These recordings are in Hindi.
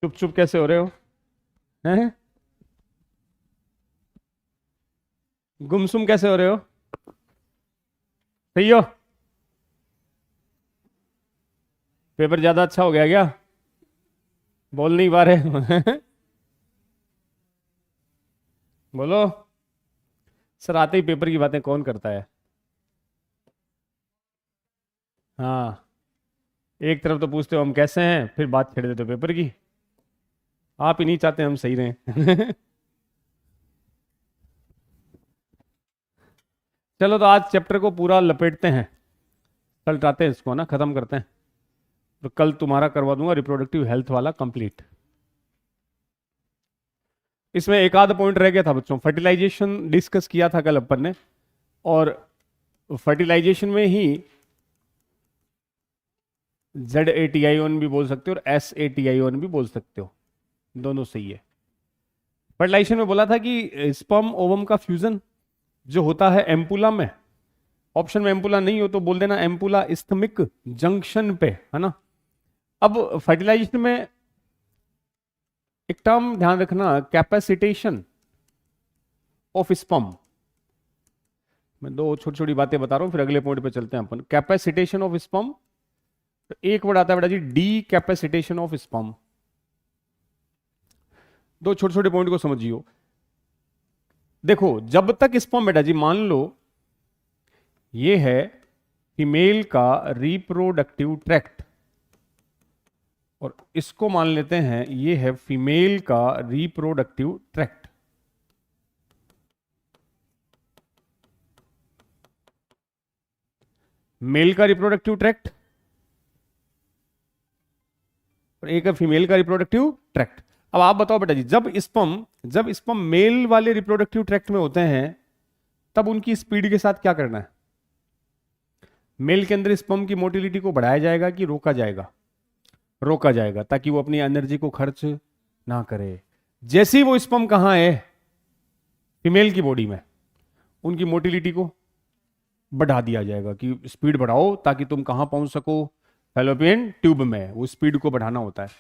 चुप चुप कैसे हो रहे हो? हैं? गुमसुम कैसे हो रहे हो? सही हो? पेपर ज्यादा अच्छा हो गया क्या? बोल नहीं पा रहे? बोलो। सर आते ही पेपर की बातें कौन करता है? हाँ। एक तरफ तो पूछते हो हम कैसे हैं, फिर बात छेड़ देते हो पेपर की। आप ही नहीं चाहते हम सही रहें। चलो तो आज चैप्टर को पूरा लपेटते हैं। कल चाहते हैं इसको ना खत्म करते हैं। तो कल तुम्हारा करवा दूंगा रिप्रोडक्टिव हेल्थ वाला कंप्लीट। इसमें एक आध पॉइंट रह गया था बच्चों, फर्टिलाइजेशन डिस्कस किया था कल अपन ने। और फर्टिलाइजेशन में ही ZATION भी बोल सकते हो और SATION भी बोल सकते हो, दोनों सही है। फर्टिलाइजेशन में बोला था कि स्पर्म ओवम का फ्यूजन जो होता है एम्पुला में, ऑप्शन में एम्पुला नहीं हो तो बोल देना एम्पुला इस्थमिक जंक्शन पे, है ना। अब फर्टिलाइजेशन में एक टर्म ध्यान रखना, कैपेसिटेशन ऑफ स्पर्म। मैं दो छोटी छोटी बातें बता रहा हूं, फिर अगले पॉइंट पे चलते हैं अपन। कैपेसिटेशन ऑफ स्पर्म, तो एक वर्ड आता है बेटा G D capacitation of sperm. दो छोटे छोटे पॉइंट को समझियो। देखो जब तक स्पर्म बेटा जी मान लो ये है फीमेल का रिप्रोडक्टिव ट्रैक्ट, और इसको मान लेते हैं ये है फीमेल का रिप्रोडक्टिव ट्रैक्ट। मेल का रिप्रोडक्टिव ट्रैक्ट और एक है फीमेल का रिप्रोडक्टिव ट्रैक्ट। अब आप बताओ बेटा जी, जब स्पर्म मेल वाले रिप्रोडक्टिव ट्रैक्ट में होते हैं तब उनकी स्पीड के साथ क्या करना है? मेल के अंदर स्पर्म की मोटिलिटी को बढ़ाया जाएगा कि रोका जाएगा? रोका जाएगा, ताकि वो अपनी एनर्जी को खर्च ना करे। जैसे ही वो स्पर्म कहां है फीमेल की बॉडी में, उनकी मोटिलिटी को बढ़ा दिया जाएगा कि स्पीड बढ़ाओ ताकि तुम कहां पहुंच सको, फैलोपियन ट्यूब में। वो स्पीड को बढ़ाना होता है।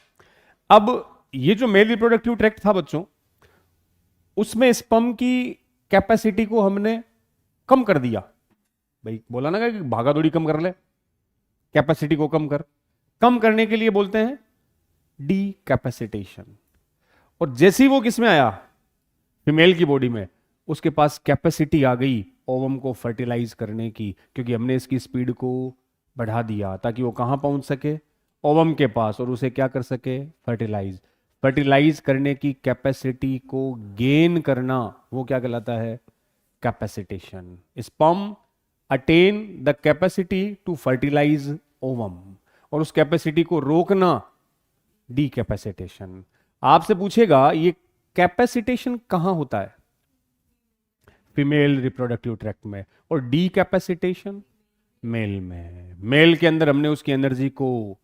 अब ये जो मेल रिप्रोडक्टिव ट्रैक्ट था बच्चों, उसमें स्पर्म की कैपेसिटी को हमने कम कर दिया। भाई बोला ना कि भागा दौड़ी कम कर ले, कैपेसिटी को कम करने के लिए बोलते हैं डी कैपेसिटेशन। और जैसे ही वो किस में आया, फीमेल की बॉडी में, उसके पास कैपेसिटी आ गई ओवम को फर्टिलाइज करने की, क्योंकि हमने इसकी स्पीड को बढ़ा दिया ताकि वो कहां पहुंच सके, ओवम के पास, और उसे क्या कर सके, फर्टिलाइज करने की कैपेसिटी को गेन करना, वो क्या कहलाता है, capacitation. Sperm attain the capacity to fertilize ovum, और उस कैपेसिटी को रोकना डी कैपेसिटेशन। आपसे पूछेगा ये कैपेसिटेशन कहां होता है? फीमेल रिप्रोडक्टिव ट्रैक्ट में। और डी कैपेसिटेशन मेल में। मेल के अंदर हमने उसकी एनर्जी को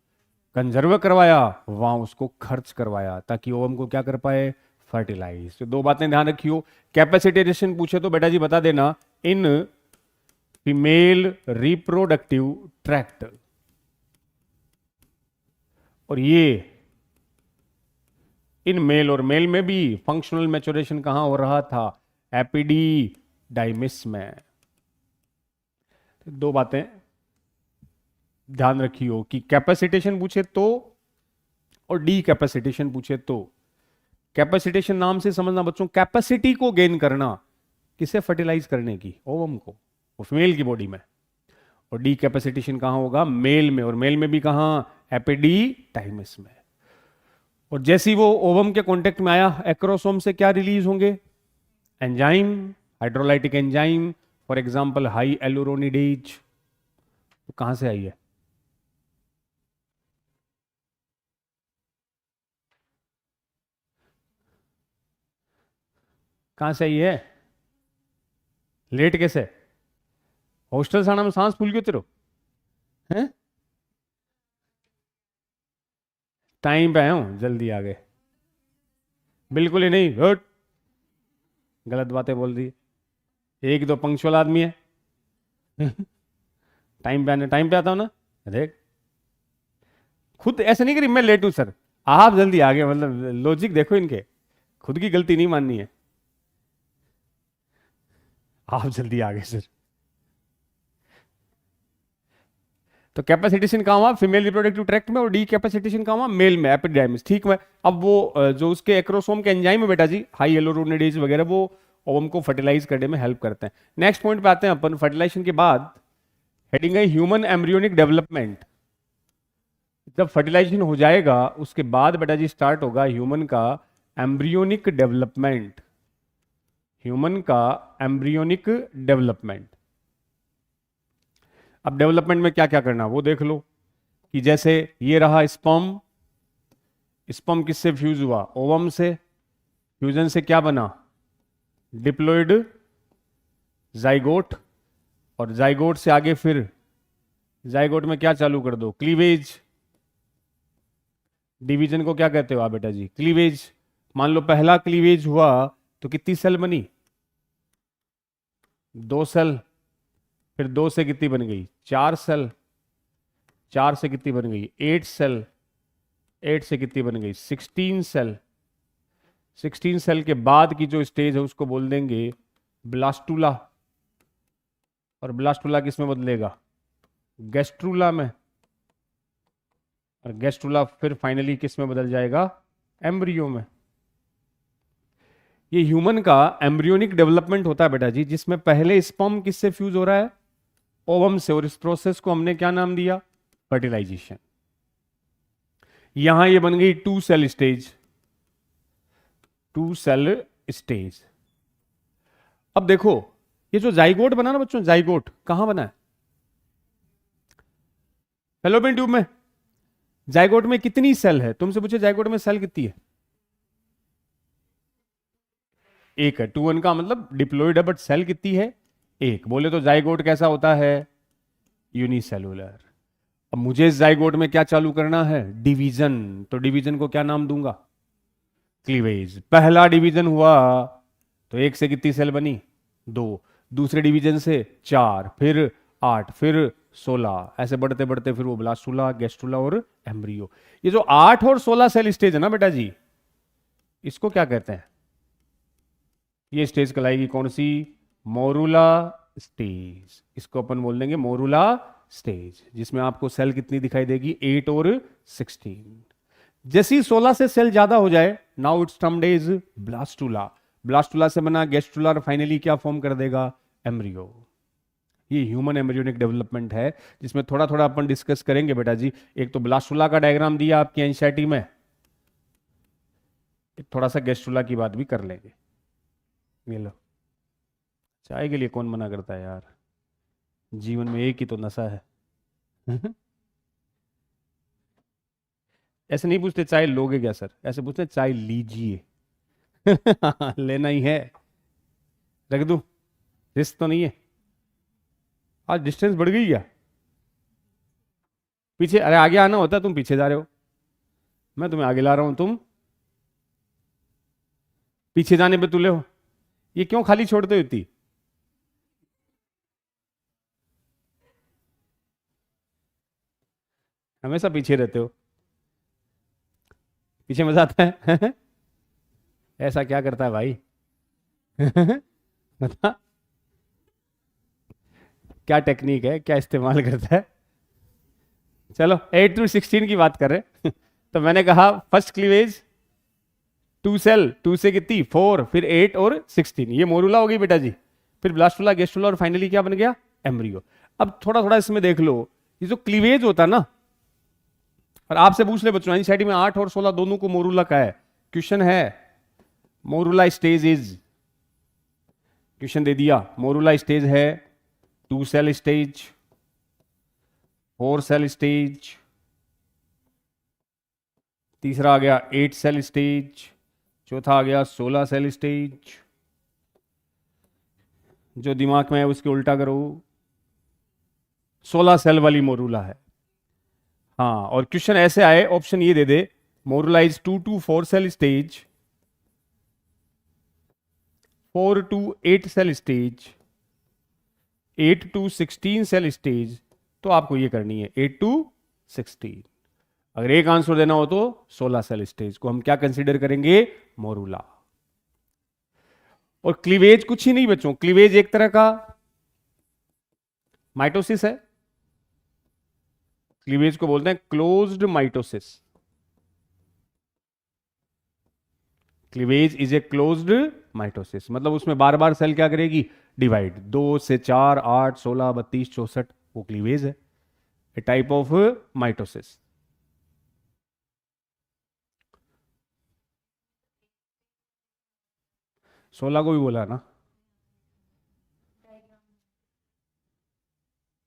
कंजर्व करवाया, वहां उसको खर्च करवाया ताकि ओवम को क्या कर पाए, फर्टिलाइज। तो दो बातें ध्यान रखियो। कैपेसिटेशन पूछे तो बेटा जी बता देना इन फीमेल रिप्रोडक्टिव ट्रैक्ट, और ये इन मेल, और मेल में भी फंक्शनल मैच्योरेशन कहां हो रहा था, एपिडीडाइमिस में। दो बातें ध्यान रखियो कि कैपेसिटेशन पूछे तो और डी कैपेसिटेशन पूछे तो। कैपेसिटेशन नाम से समझना बच्चों, कैपेसिटी को गेन करना, किसे, फर्टिलाइज करने की, ओवम को, वो फीमेल की बॉडी में। और डी कैपेसिटेशन कहां होगा, मेल में, और मेल में भी कहां, एपिडीडाइमिस में। और जैसे ही वो ओवम के कांटेक्ट में आया, एक्रोसोम से क्या रिलीज होंगे, enzyme, hydrolytic enzyme, for example hyaluronidase. तो कहां से आई है, कहां से आई है, लेट कैसे, हॉस्टल साना में सांस फूल क्यों तेरो हैं? टाइम पे आया हूं, जल्दी आ गए, बिल्कुल ही नहीं, हट, गलत बातें बोल दी। एक दो पंक्चुअल आदमी है। टाइम पे आने, टाइम पे आता हूं ना, देख, खुद ऐसे नहीं करी मैं लेट हूं सर, आप जल्दी आगे, मतलब लॉजिक देखो इनके, खुद की गलती नहीं माननी है। आप जल्दी आगे सर। तो कैपेसिटेशन कहाँ हुआ? फीमेल रिप्रोडक्टिव ट्रैक्ट में, और डी कैपेसिटेशन कहाँ हुआ? मेल में, एपिडर्मिस। ठीक है। अब वो जो उसके एक्रोसोम के एंजाइम है बेटा जी, हाई हियालुरोनिडेज वगैरह, वो ओवम को फर्टिलाइज करने में हेल्प करते हैं। नेक्स्ट पॉइंट पे आते हैं अपन। फर्टिलाइजेशन के बाद हेडिंग है ह्यूमन एम्ब्रियोनिक डेवलपमेंट। जब फर्टिलाइजेशन हो जाएगा उसके बाद बेटा जी स्टार्ट होगा ह्यूमन का एम्ब्रियोनिक डेवलपमेंट। ह्यूमन का एम्ब्रियोनिक डेवलपमेंट। अब डेवलपमेंट में क्या क्या करना वो देख लो, कि जैसे ये रहा स्पर्म। स्पर्म किससे फ्यूज हुआ? ओवम से। फ्यूजन से क्या बना? Diploid zygote. और जाइगोट से आगे फिर जाइगोट में क्या चालू कर दो? क्लीवेज। डिवीजन को क्या कहते हो आप बेटा जी? क्लीवेज। मान लो पहला क्लीवेज हुआ तो कितनी सेल बनी? 2 सेल। फिर 2 से कितनी बन गई? 4 सेल। 4 से कितनी बन गई? 8 सेल। 8 से कितनी बन गई? 16 सेल। 16 सेल के बाद की जो स्टेज है उसको बोल देंगे ब्लास्टुला। और ब्लास्टुला किस में बदलेगा? गैस्ट्रुला में। और गैस्ट्रुला फिर फाइनली किस में बदल जाएगा? एम्ब्रियो में। ये ह्यूमन का एम्ब्रियोनिक डेवलपमेंट होता है बेटा जी, जिसमें पहले स्पर्म किससे फ्यूज हो रहा है? ओवम से। और इस प्रोसेस को हमने क्या नाम दिया? फर्टिलाइजेशन। यहां ये बन गई 2 सेल स्टेज। 2 cell stage. अब देखो ये जो जाइगोट बना ना बच्चों, जाइगोट कहां बना है? फैलोपियन ट्यूब में। जाइगोट में कितनी सेल है? तुमसे पूछे जाइगोट में सेल कितनी है? एक है। 2 1 का मतलब डिप्लॉइड है, बट सेल कितनी है? एक। बोले तो जाइगोट कैसा होता है? यूनिसेलुलर। अब मुझे इस जाइगोट में क्या चालू करना है? डिवीजन। तो डिवीजन को क्या नाम दूंगा? क्लीवेज। पहला डिवीजन हुआ तो 1 से कितनी सेल बनी? 2। दूसरे डिवीजन से 4, फिर 8, फिर 16, ऐसे बढ़ते बढ़ते फिर वो ब्लास्टुला, गैस्ट्रुला और एम्ब्रियो। ये जो 8 और 16 सेल स्टेज है ना बेटा जी, इसको क्या कहते हैं? ये स्टेज कहलाएगी कौन सी? Morula stage. इसको अपन बोल देंगे मोरूला स्टेज, जिसमें आपको सेल कितनी दिखाई देगी? 8 और 16। जैसी 16 से सेल ज्यादा हो जाए, now it's termed as blastula. Blastula से बना गैस्ट्रुला और फाइनली क्या फॉर्म कर देगा? एम्ब्रियो। ये ह्यूमन एम्ब्रियोनिक डेवलपमेंट है, जिसमें थोड़ा थोड़ा अपन डिस्कस करेंगे बेटा जी। एक तो ब्लास्टुला का डायग्राम दिया आपकी एनसीईआरटी में, थोड़ा सा गैस्ट्रुला की बात भी कर लेंगे। ये लो, चाय के लिए कौन मना करता है यार? जीवन में एक ही तो नशा है। ऐसे नहीं पूछते चाय लोगे क्या सर, ऐसे पूछते चाय लीजिए। लेना ही है। रख दूं? रिस्क तो नहीं है। आज डिस्टेंस बढ़ गई क्या? पीछे, अरे आगे आना होता है, तुम पीछे जा रहे हो। मैं तुम्हें आगे ला रहा हूं, तुम पीछे जाने पे तुले हो। ये क्यों खाली छोड़ते होती? हमेशा पीछे रहते हो। पीछे मजा आता है। ऐसा क्या करता है भाई? बता, क्या टेक्निक है, क्या इस्तेमाल करता है? चलो 8 to 16 की बात कर रहे। तो मैंने कहा फर्स्ट क्लीवेज 2 सेल, 2 से कितनी? 4, फिर 8 और 16। ये मोरूला हो गई बेटा जी। फिर ब्लास्टुला, गेस्ट्रुला और फाइनली क्या बन गया? एम्ब्रियो। अब थोड़ा थोड़ा इसमें देख लो, ये जो क्लीवेज होता है ना, और आपसे पूछ ले बच्चों एनसीईआरटी में 8 और 16 दोनों को मोरूला का है। क्वेश्चन है मोरूला स्टेज इज, क्वेश्चन दे दिया मोरूला स्टेज है 2 सेल स्टेज, 4 सेल स्टेज, तीसरा आ गया 8 सेल स्टेज, चौथा आ गया 16 सेल स्टेज। जो दिमाग में है उसके उल्टा करो। 16 सेल वाली मोरूला है। हाँ, और क्वेश्चन ऐसे आए, ऑप्शन ये दे दे morula is 2 to 4 cell stage, 4 to 8 cell stage, 8 to 16 cell stage. तो आपको ये करनी है 8 to 16। अगर एक आंसर देना हो तो 16 सेल स्टेज को हम क्या कंसीडर करेंगे, मोरूला। और क्लीवेज कुछ ही नहीं बच्चों, क्लीवेज एक तरह का माइटोसिस है। क्लीवेज को बोलते हैं closed mitosis. Cleavage is a closed mitosis, मतलब उसमें बार बार सेल क्या करेगी, डिवाइड। 2 से 4, 8, 16, 32, 64, वो क्लीवेज है, ए टाइप ऑफ माइटोसिस। सोलह को भी बोला ना,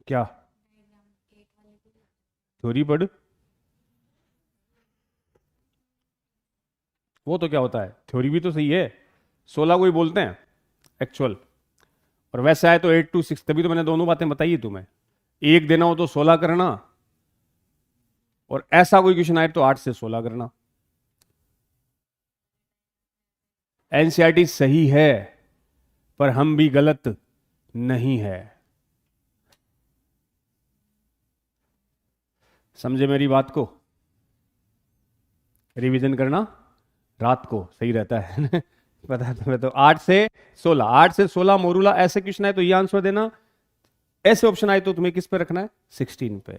क्या थ्योरी पढ़, वो तो क्या होता है, थ्योरी भी तो सही है। 16 को ही बोलते हैं एक्चुअल। और वैसे आए तो 8 to 6, तभी तो मैंने दोनों बातें बताई है तुम्हें। एक देना हो तो 16 करना, और ऐसा कोई क्वेश्चन आए तो 8 से 16 करना। एनसीईआरटी सही है, पर हम भी गलत नहीं है। समझे मेरी बात को? रिवीजन करना रात को सही रहता है पता तुम्हें तो। 8 से 16, 8 से 16 मोरूला, ऐसे क्वेश्चन आए तो ये आंसर देना। ऐसे ऑप्शन आए तो तुम्हें किस पे रखना है, 16 पे।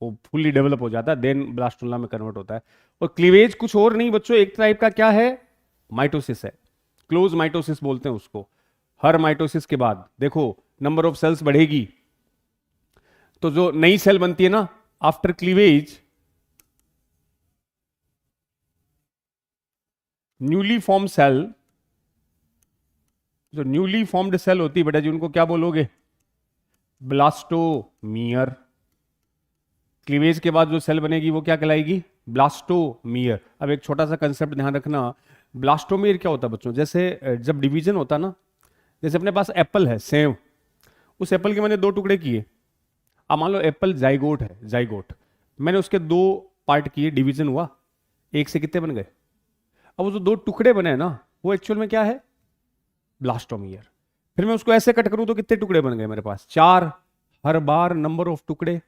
वो फुल्ली डेवलप हो जाता है, देन ब्लास्टुला में कन्वर्ट होता है। और क्लीवेज कुछ और नहीं बच्चों, एक टाइप का क्या है, माइटोसिस है। क्लोज माइटोसिस बोलते हैं उसको। हर माइटोसिस के बाद देखो नंबर ऑफ सेल्स बढ़ेगी, तो जो नई सेल बनती है ना after cleavage, newly form cell, जो न्यूली फॉर्म्ड सेल होती है बेटा जी, उनको क्या बोलोगे, ब्लास्टोमियर। क्लीवेज के बाद जो सेल बनेगी वो क्या कहलाएगी, ब्लास्टोमियर। अब एक छोटा सा कंसेप्ट ध्यान रखना, ब्लास्टोमियर क्या होता है बच्चों, जैसे जब डिवीजन होता ना, जैसे अपने पास एप्पल है, सेव, उस एप्पल के मैंने 2 टुकड़े किए। अब मान लो एप्पल जाइगोट है, जाइगोट, मैंने उसके 2 पार्ट किए, डिवीजन हुआ, एक से कितने बन गए। अब वो जो 2 टुकड़े बने हैं ना, वो एक्चुअल में क्या है, ब्लास्टोमियर। फिर मैं उसको ऐसे कट करूं तो कितने टुकड़े बन गए मेरे पास, 4। हर बार नंबर ऑफ टुकड़े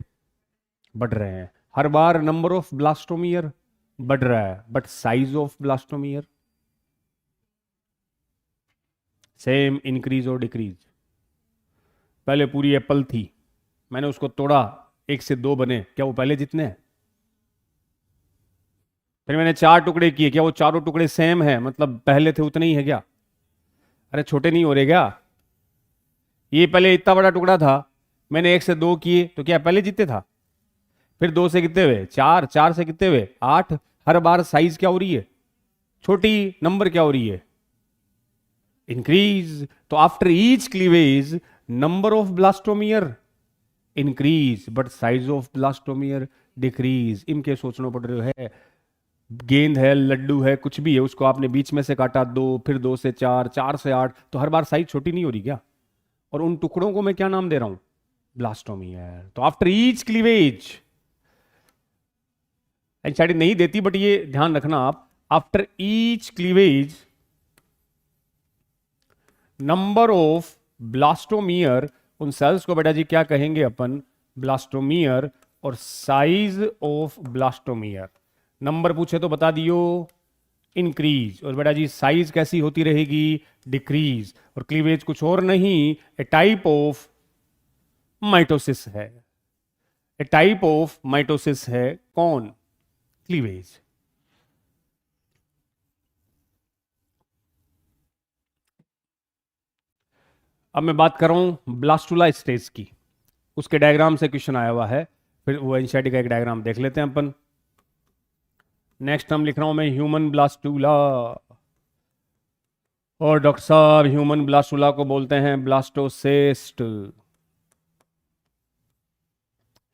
बढ़ रहे हैं, हर बार नंबर ऑफ ब्लास्टोमियर बढ़ रहा है, but size of blastomere same, increase और डिक्रीज। पहले पूरी एप्पल थी, मैंने उसको तोड़ा, 1 से 2 बने, क्या वो पहले जितने हैं। फिर मैंने 4 टुकड़े किए, क्या वो चारों टुकड़े सेम है, मतलब पहले थे उतने ही है क्या। अरे छोटे नहीं हो रहे क्या, ये पहले इतना बड़ा टुकड़ा था, मैंने 1 से 2 किए तो क्या पहले जितने था। फिर 2 से कितने हुए 4, 4 से कितने हुए 8। हर बार साइज क्या हो रही है, छोटी, नंबर क्या हो रही है, इंक्रीज। तो after each cleavage number of blastomere increase, but size of blastomere decrease. इनके सोचना पड़ रहे है, गेंद है, लड्डू है, कुछ भी है, उसको आपने बीच में से काटा 2, फिर 2 से 4, 4 से 8, तो हर बार साइज छोटी नहीं हो रही क्या। और उन टुकड़ों को मैं क्या नाम दे रहा हूं, ब्लास्टोमियर। तो आफ्टर ईच क्लीवेज, एनसीईआरटी नहीं देती बट ये ध्यान रखना आप, after each cleavage number of blastomere, उन सेल्स को बेटा जी क्या कहेंगे अपन, ब्लास्टोमियर। और साइज ऑफ ब्लास्टोमियर, नंबर पूछे तो बता दियो, इंक्रीज। और बेटा जी साइज कैसी होती रहेगी, डिक्रीज। और क्लीवेज कुछ और नहीं, ए टाइप ऑफ माइटोसिस है, ए टाइप ऑफ माइटोसिस है, कौन, क्लीवेज। अब मैं बात कर रहा हूं ब्लास्टुला स्टेज की, उसके डायग्राम से क्वेश्चन आया हुआ है, फिर वो एनसीईआरटी का एक डायग्राम देख लेते हैं अपन। नेक्स्ट हम लिख रहा हूं मैं ह्यूमन ब्लास्टुला, और डॉक्टर साहब ह्यूमन ब्लास्टुला को बोलते हैं ब्लास्टोसिस्ट।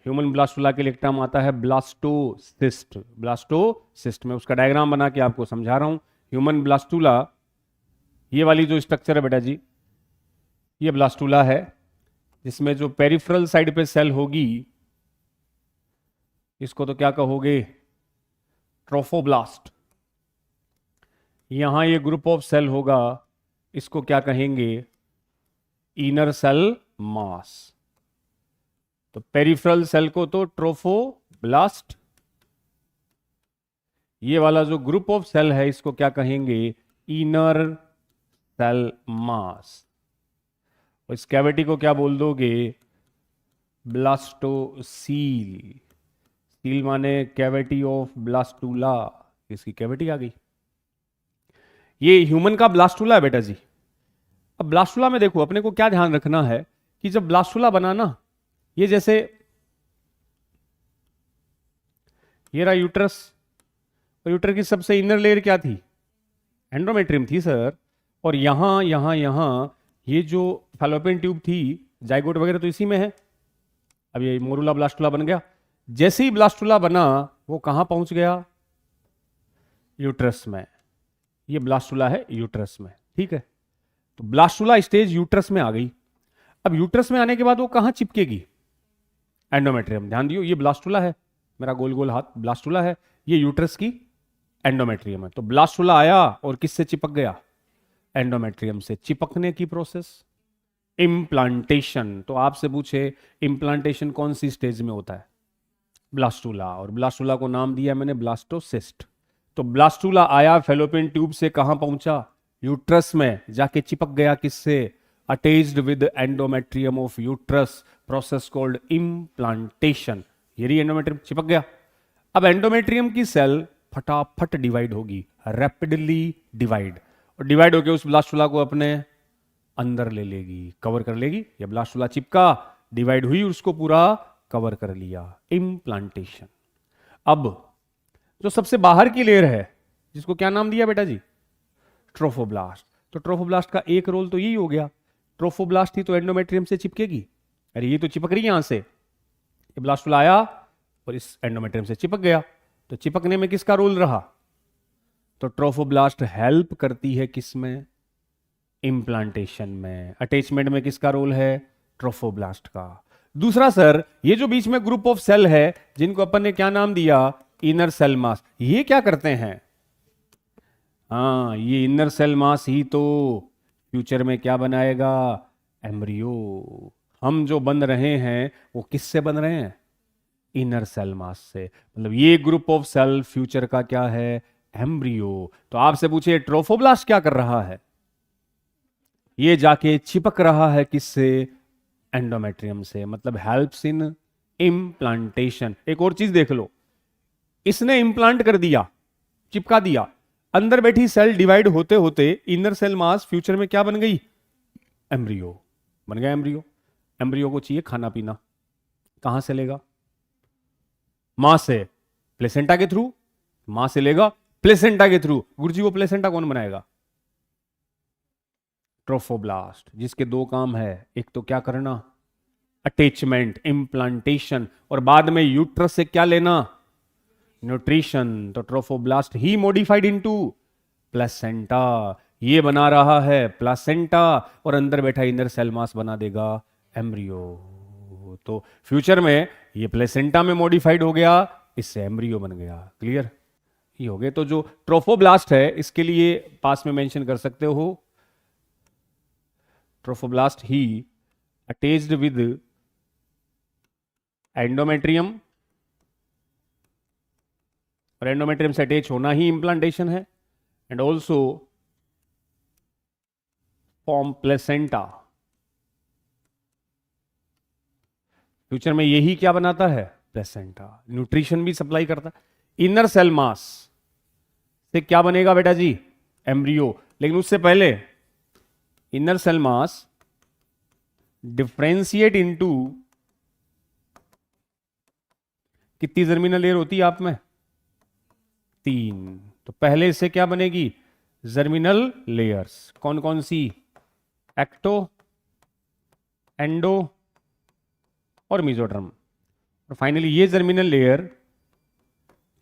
ह्यूमन ब्लास्टुला के लिए टर्म आता है ब्लास्टोसिस्ट। ब्लास्टोसिस्ट में उसका डायग्राम बना के आपको समझा रहा हूं। ह्यूमन ब्लास्टुला, ये वाली जो स्ट्रक्चर है बेटा जी, ये ब्लास्टुला है, जिसमें जो पेरिफेरल साइड पे सेल होगी, इसको तो क्या कहोगे, ट्रोफोब्लास्ट। यहां ये ग्रुप ऑफ सेल होगा, इसको क्या कहेंगे, इनर सेल मास। तो पेरिफेरल सेल को तो ट्रोफोब्लास्ट, ये वाला जो ग्रुप ऑफ सेल है इसको क्या कहेंगे? Inner cell mass. और इस कैविटी को क्या बोल दोगे? ब्लास्टोसील। सील माने कैविटी ऑफ ब्लास्टूला, इसकी कैविटी आ गई। ये ह्यूमन का ब्लास्टूला है बेटा जी। अब ब्लास्टूला में देखो अपने को क्या ध्यान रखना है कि जब ब्लास्टूला बना ना, ये जैसे ये रहा यूट्रस, और यूट्रस की सबसे इनर लेयर क्या थी? एंडोमेट्रियम थी सर। और यहां यहां यहां ये जो फैलोपियन ट्यूब थी, जाइगोट वगैरह तो इसी में है। अब ये मोरूला ब्लास्टूला बन गया। जैसे ही ब्लास्टूला बना वो कहां पहुंच गया? यूट्रस में। ये ब्लास्टूला है यूट्रस में, ठीक है। तो ब्लास्टूला स्टेज यूट्रस में आ गई। अब यूट्रस में आने के बाद वो कहां चिपकेगी? एंडोमेट्रियम। ध्यान दियो, ये ब्लास्टूला है, मेरा गोल गोल हाथ ब्लास्टूला है, ये यूट्रस की एंडोमेट्रियम है। तो ब्लास्टूला आया और किससे चिपक गया? एंडोमेट्रियम से। चिपकने की प्रोसेस इम्प्लांटेशन। तो आपसे पूछे इम्प्लांटेशन कौन सी स्टेज में होता है? ब्लास्टूला। और ब्लास्टूला को नाम दिया मैंने ब्लास्टोसिस्ट। तो ब्लास्टूला आया फैलोपियन ट्यूब से, कहां पहुंचा? यूट्रस में, जाके चिपक गया किससे? Attached with endometrium of uterus, process called implantation. ये एंडोमेट्रियम चिपक गया। अब एंडोमेट्रियम की सेल फटाफट डिवाइड होगी, रैपिडली डिवाइड, और डिवाइड होकर उस ब्लास्टूला को अपने अंदर ले लेगी, कवर कर लेगी। ये ब्लास्टूला चिपका, डिवाइड हुई, उसको पूरा कवर कर लिया। इम्प्लांटेशन। अब जो सबसे बाहर की लेयर है जिसको क्या नाम दिया बेटा जी? ट्रोफोब्लास्ट। तो ट्रोफोब्लास्ट का एक रोल तो यही हो गया, ट्रोफोब्लास्ट ही तो एंडोमेट्रियम से चिपकेगी। अरे ये तो चिपक रही है यहां से, ये ब्लास्टूला आया और इस एंडोमेट्रियम से चिपक गया। तो चिपकने में किसका रोल रहा? तो ट्रोफोब्लास्ट हेल्प करती है किसमें? इम्प्लांटेशन में। अटैचमेंट में किसका रोल है? ट्रोफोब्लास्ट का। दूसरा सर, ये जो बीच में ग्रुप ऑफ सेल है जिनको अपन ने क्या नाम दिया? Inner cell mass. ये क्या करते हैं? हाँ, ये इनर सेल मास ही तो फ्यूचर में क्या बनाएगा? एम्ब्रियो। हम जो बन रहे हैं वो किससे बन रहे हैं? इनर सेल मास से। मतलब ये ग्रुप ऑफ सेल फ्यूचर का क्या है? एम्ब्रियो। तो आपसे पूछिए ट्रोफोब्लास्ट क्या कर रहा है? ये जाके चिपक रहा है किससे? एंडोमेट्रियम से। मतलब हेल्प्स इन इम्प्लांटेशन। एक और चीज देख लो, इसने इंप्लांट कर दिया, चिपका दिया, अंदर बैठी सेल डिवाइड होते होते इनर सेल मास फ्यूचर में क्या बन गई? एम्ब्रियो बन गया। एम्ब्रियो। एम्ब्रियो को चाहिए खाना पीना, कहां से लेगा? मां से। प्लेसेंटा के थ्रू। मां से लेगा प्लेसेंटा के थ्रू। गुरुजी वो प्लेसेंटा कौन बनाएगा? ट्रोफोब्लास्ट, जिसके दो काम है, एक तो क्या करना? अटैचमेंट, इम्प्लांटेशन, और बाद में यूट्रस से क्या लेना? न्यूट्रिशन। तो ट्रोफोब्लास्ट ही मॉडिफाइड इनटू प्लेसेंटा। ये बना रहा है प्लेसेंटा, और अंदर बैठा इनर सेल मास बना देगा एम्ब्रियो। तो फ्यूचर में ये प्लेसेंटा में मॉडिफाइड हो गया, इससे एम्ब्रियो बन गया। क्लियर? ये हो गए। तो जो ट्रोफोब्लास्ट है इसके लिए पास में मेंशन कर सकते हो, trophoblast he attached with endometrium, और एंडोमेट्रियम से अटैच होना ही इंप्लांटेशन है, and also form placenta. Future में यही क्या बनाता है? प्लेसेंटा। न्यूट्रिशन भी सप्लाई करता है। इनर सेल मास से क्या बनेगा बेटा जी? एम्ब्रियो। लेकिन उससे पहले inner cell mass differentiate into, कितनी जर्मिनल लेयर होती है आप में? 3। तो पहले से क्या बनेगी? Germinal layers. कौन कौन सी? एक्टो, एंडो और मेसोडर्म। और फाइनली ये germinal layer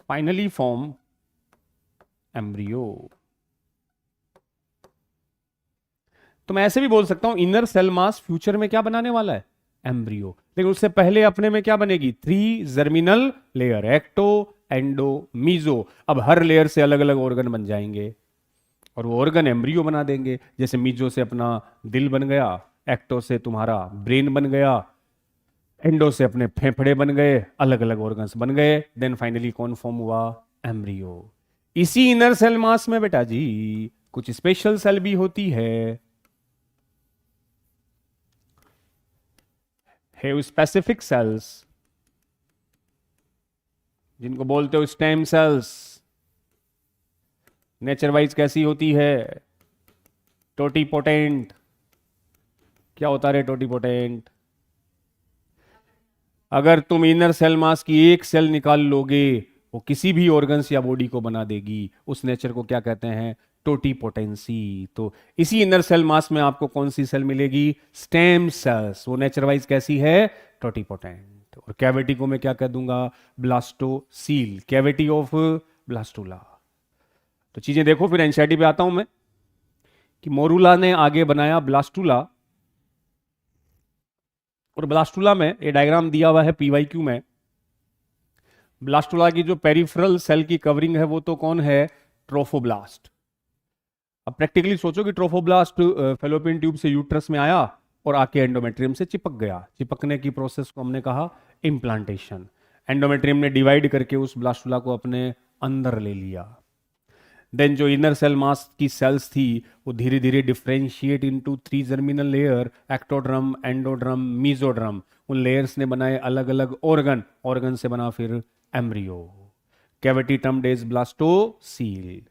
finally form embryo. तो मैं ऐसे भी बोल सकता हूं इनर सेल मास फ्यूचर में क्या बनाने वाला है? एम्ब्रियो। लेकिन उससे पहले अपने में क्या बनेगी? 3 germinal layer, ecto, endo, meso. अब हर लेयर से अलग अलग ऑर्गन बन जाएंगे और वो ऑर्गन एम्ब्रियो बना देंगे। जैसे मीजो से अपना दिल बन गया, एक्टो से तुम्हारा ब्रेन बन गया, एंडो से अपने फेफड़े बन गए, अलग अलग ऑर्गन्स बन गए। देन फाइनली कौन फॉर्म हुआ? एम्ब्रियो। इसी इनर सेल मास में बेटा जी कुछ स्पेशल सेल भी होती है स्पेसिफिक सेल्स जिनको बोलते हो स्टेम सेल्स। नेचर वाइज कैसी होती है? टोटीपोटेंट। क्या होता है टोटीपोटेंट? अगर तुम इनर सेल मास की एक सेल निकाल लोगे वो किसी भी ऑर्गन्स या बॉडी को बना देगी। उस नेचर को क्या कहते हैं? टोटीपोटेंसी। तो इसी इनर सेल मास में आपको कौन सी सेल मिलेगी? Stem cells. वो नेचर वाइज कैसी है? टोटीपोटेंट। और कैविटी को मैं क्या कह दूंगा? ब्लास्टोसील। Cavity of blastula. तो चीजें देखो, फिर एनसीईआरटी पे आता हूं मैं कि मोरूला ने आगे बनाया ब्लास्टुला। और ब्लास्टुला में ये डायग्राम दिया हुआ है पीवाईक्यू में। ब्लास्टुला की जो पेरिफेरल सेल की कवरिंग है वो तो कौन है? ट्रोफोब्लास्ट। अब प्रैक्टिकली सोचो कि ट्रोफोब्लास्ट फेलोपियन ट्यूब से यूट्रस में आया और आके एंडोमेट्रियम से चिपक गया। चिपकने की प्रोसेस को हमने कहा इम्प्लांटेशन। एंडोमेट्रियम ने डिवाइड करके उस ब्लास्टुला को अपने अंदर ले लिया। देन जो इनर सेल मास की सेल्स थी वो धीरे धीरे differentiate into 3 germinal layer, ectoderm, endoderm, mesoderm. उन लेयर्स ने बनाए अलग अलग ऑर्गन। ऑर्गन से बना फिर embryo. Cavity termed as blastocoel.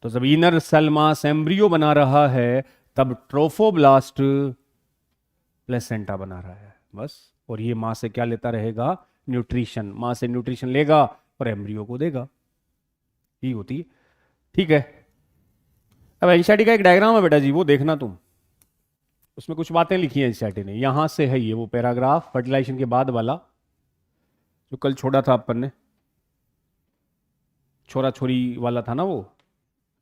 तो जब इनर सेल मास एम्ब्रियो बना रहा है तब ट्रोफोब्लास्ट प्लेसेंटा बना रहा है बस। और ये मां से क्या लेता रहेगा? न्यूट्रिशन। मां से न्यूट्रिशन लेगा और एम्ब्रियो को देगा। ये होती है। ठीक है। अब एनसीईआरटी का एक डायग्राम है बेटा जी, वो देखना तुम। उसमें कुछ बातें लिखी है एनसीईआरटी ने। यहां से है ये वो पैराग्राफ फर्टिलाइजेशन के बाद वाला जो कल छोड़ा था अपन ने। छोरा छोरी वाला था ना वो,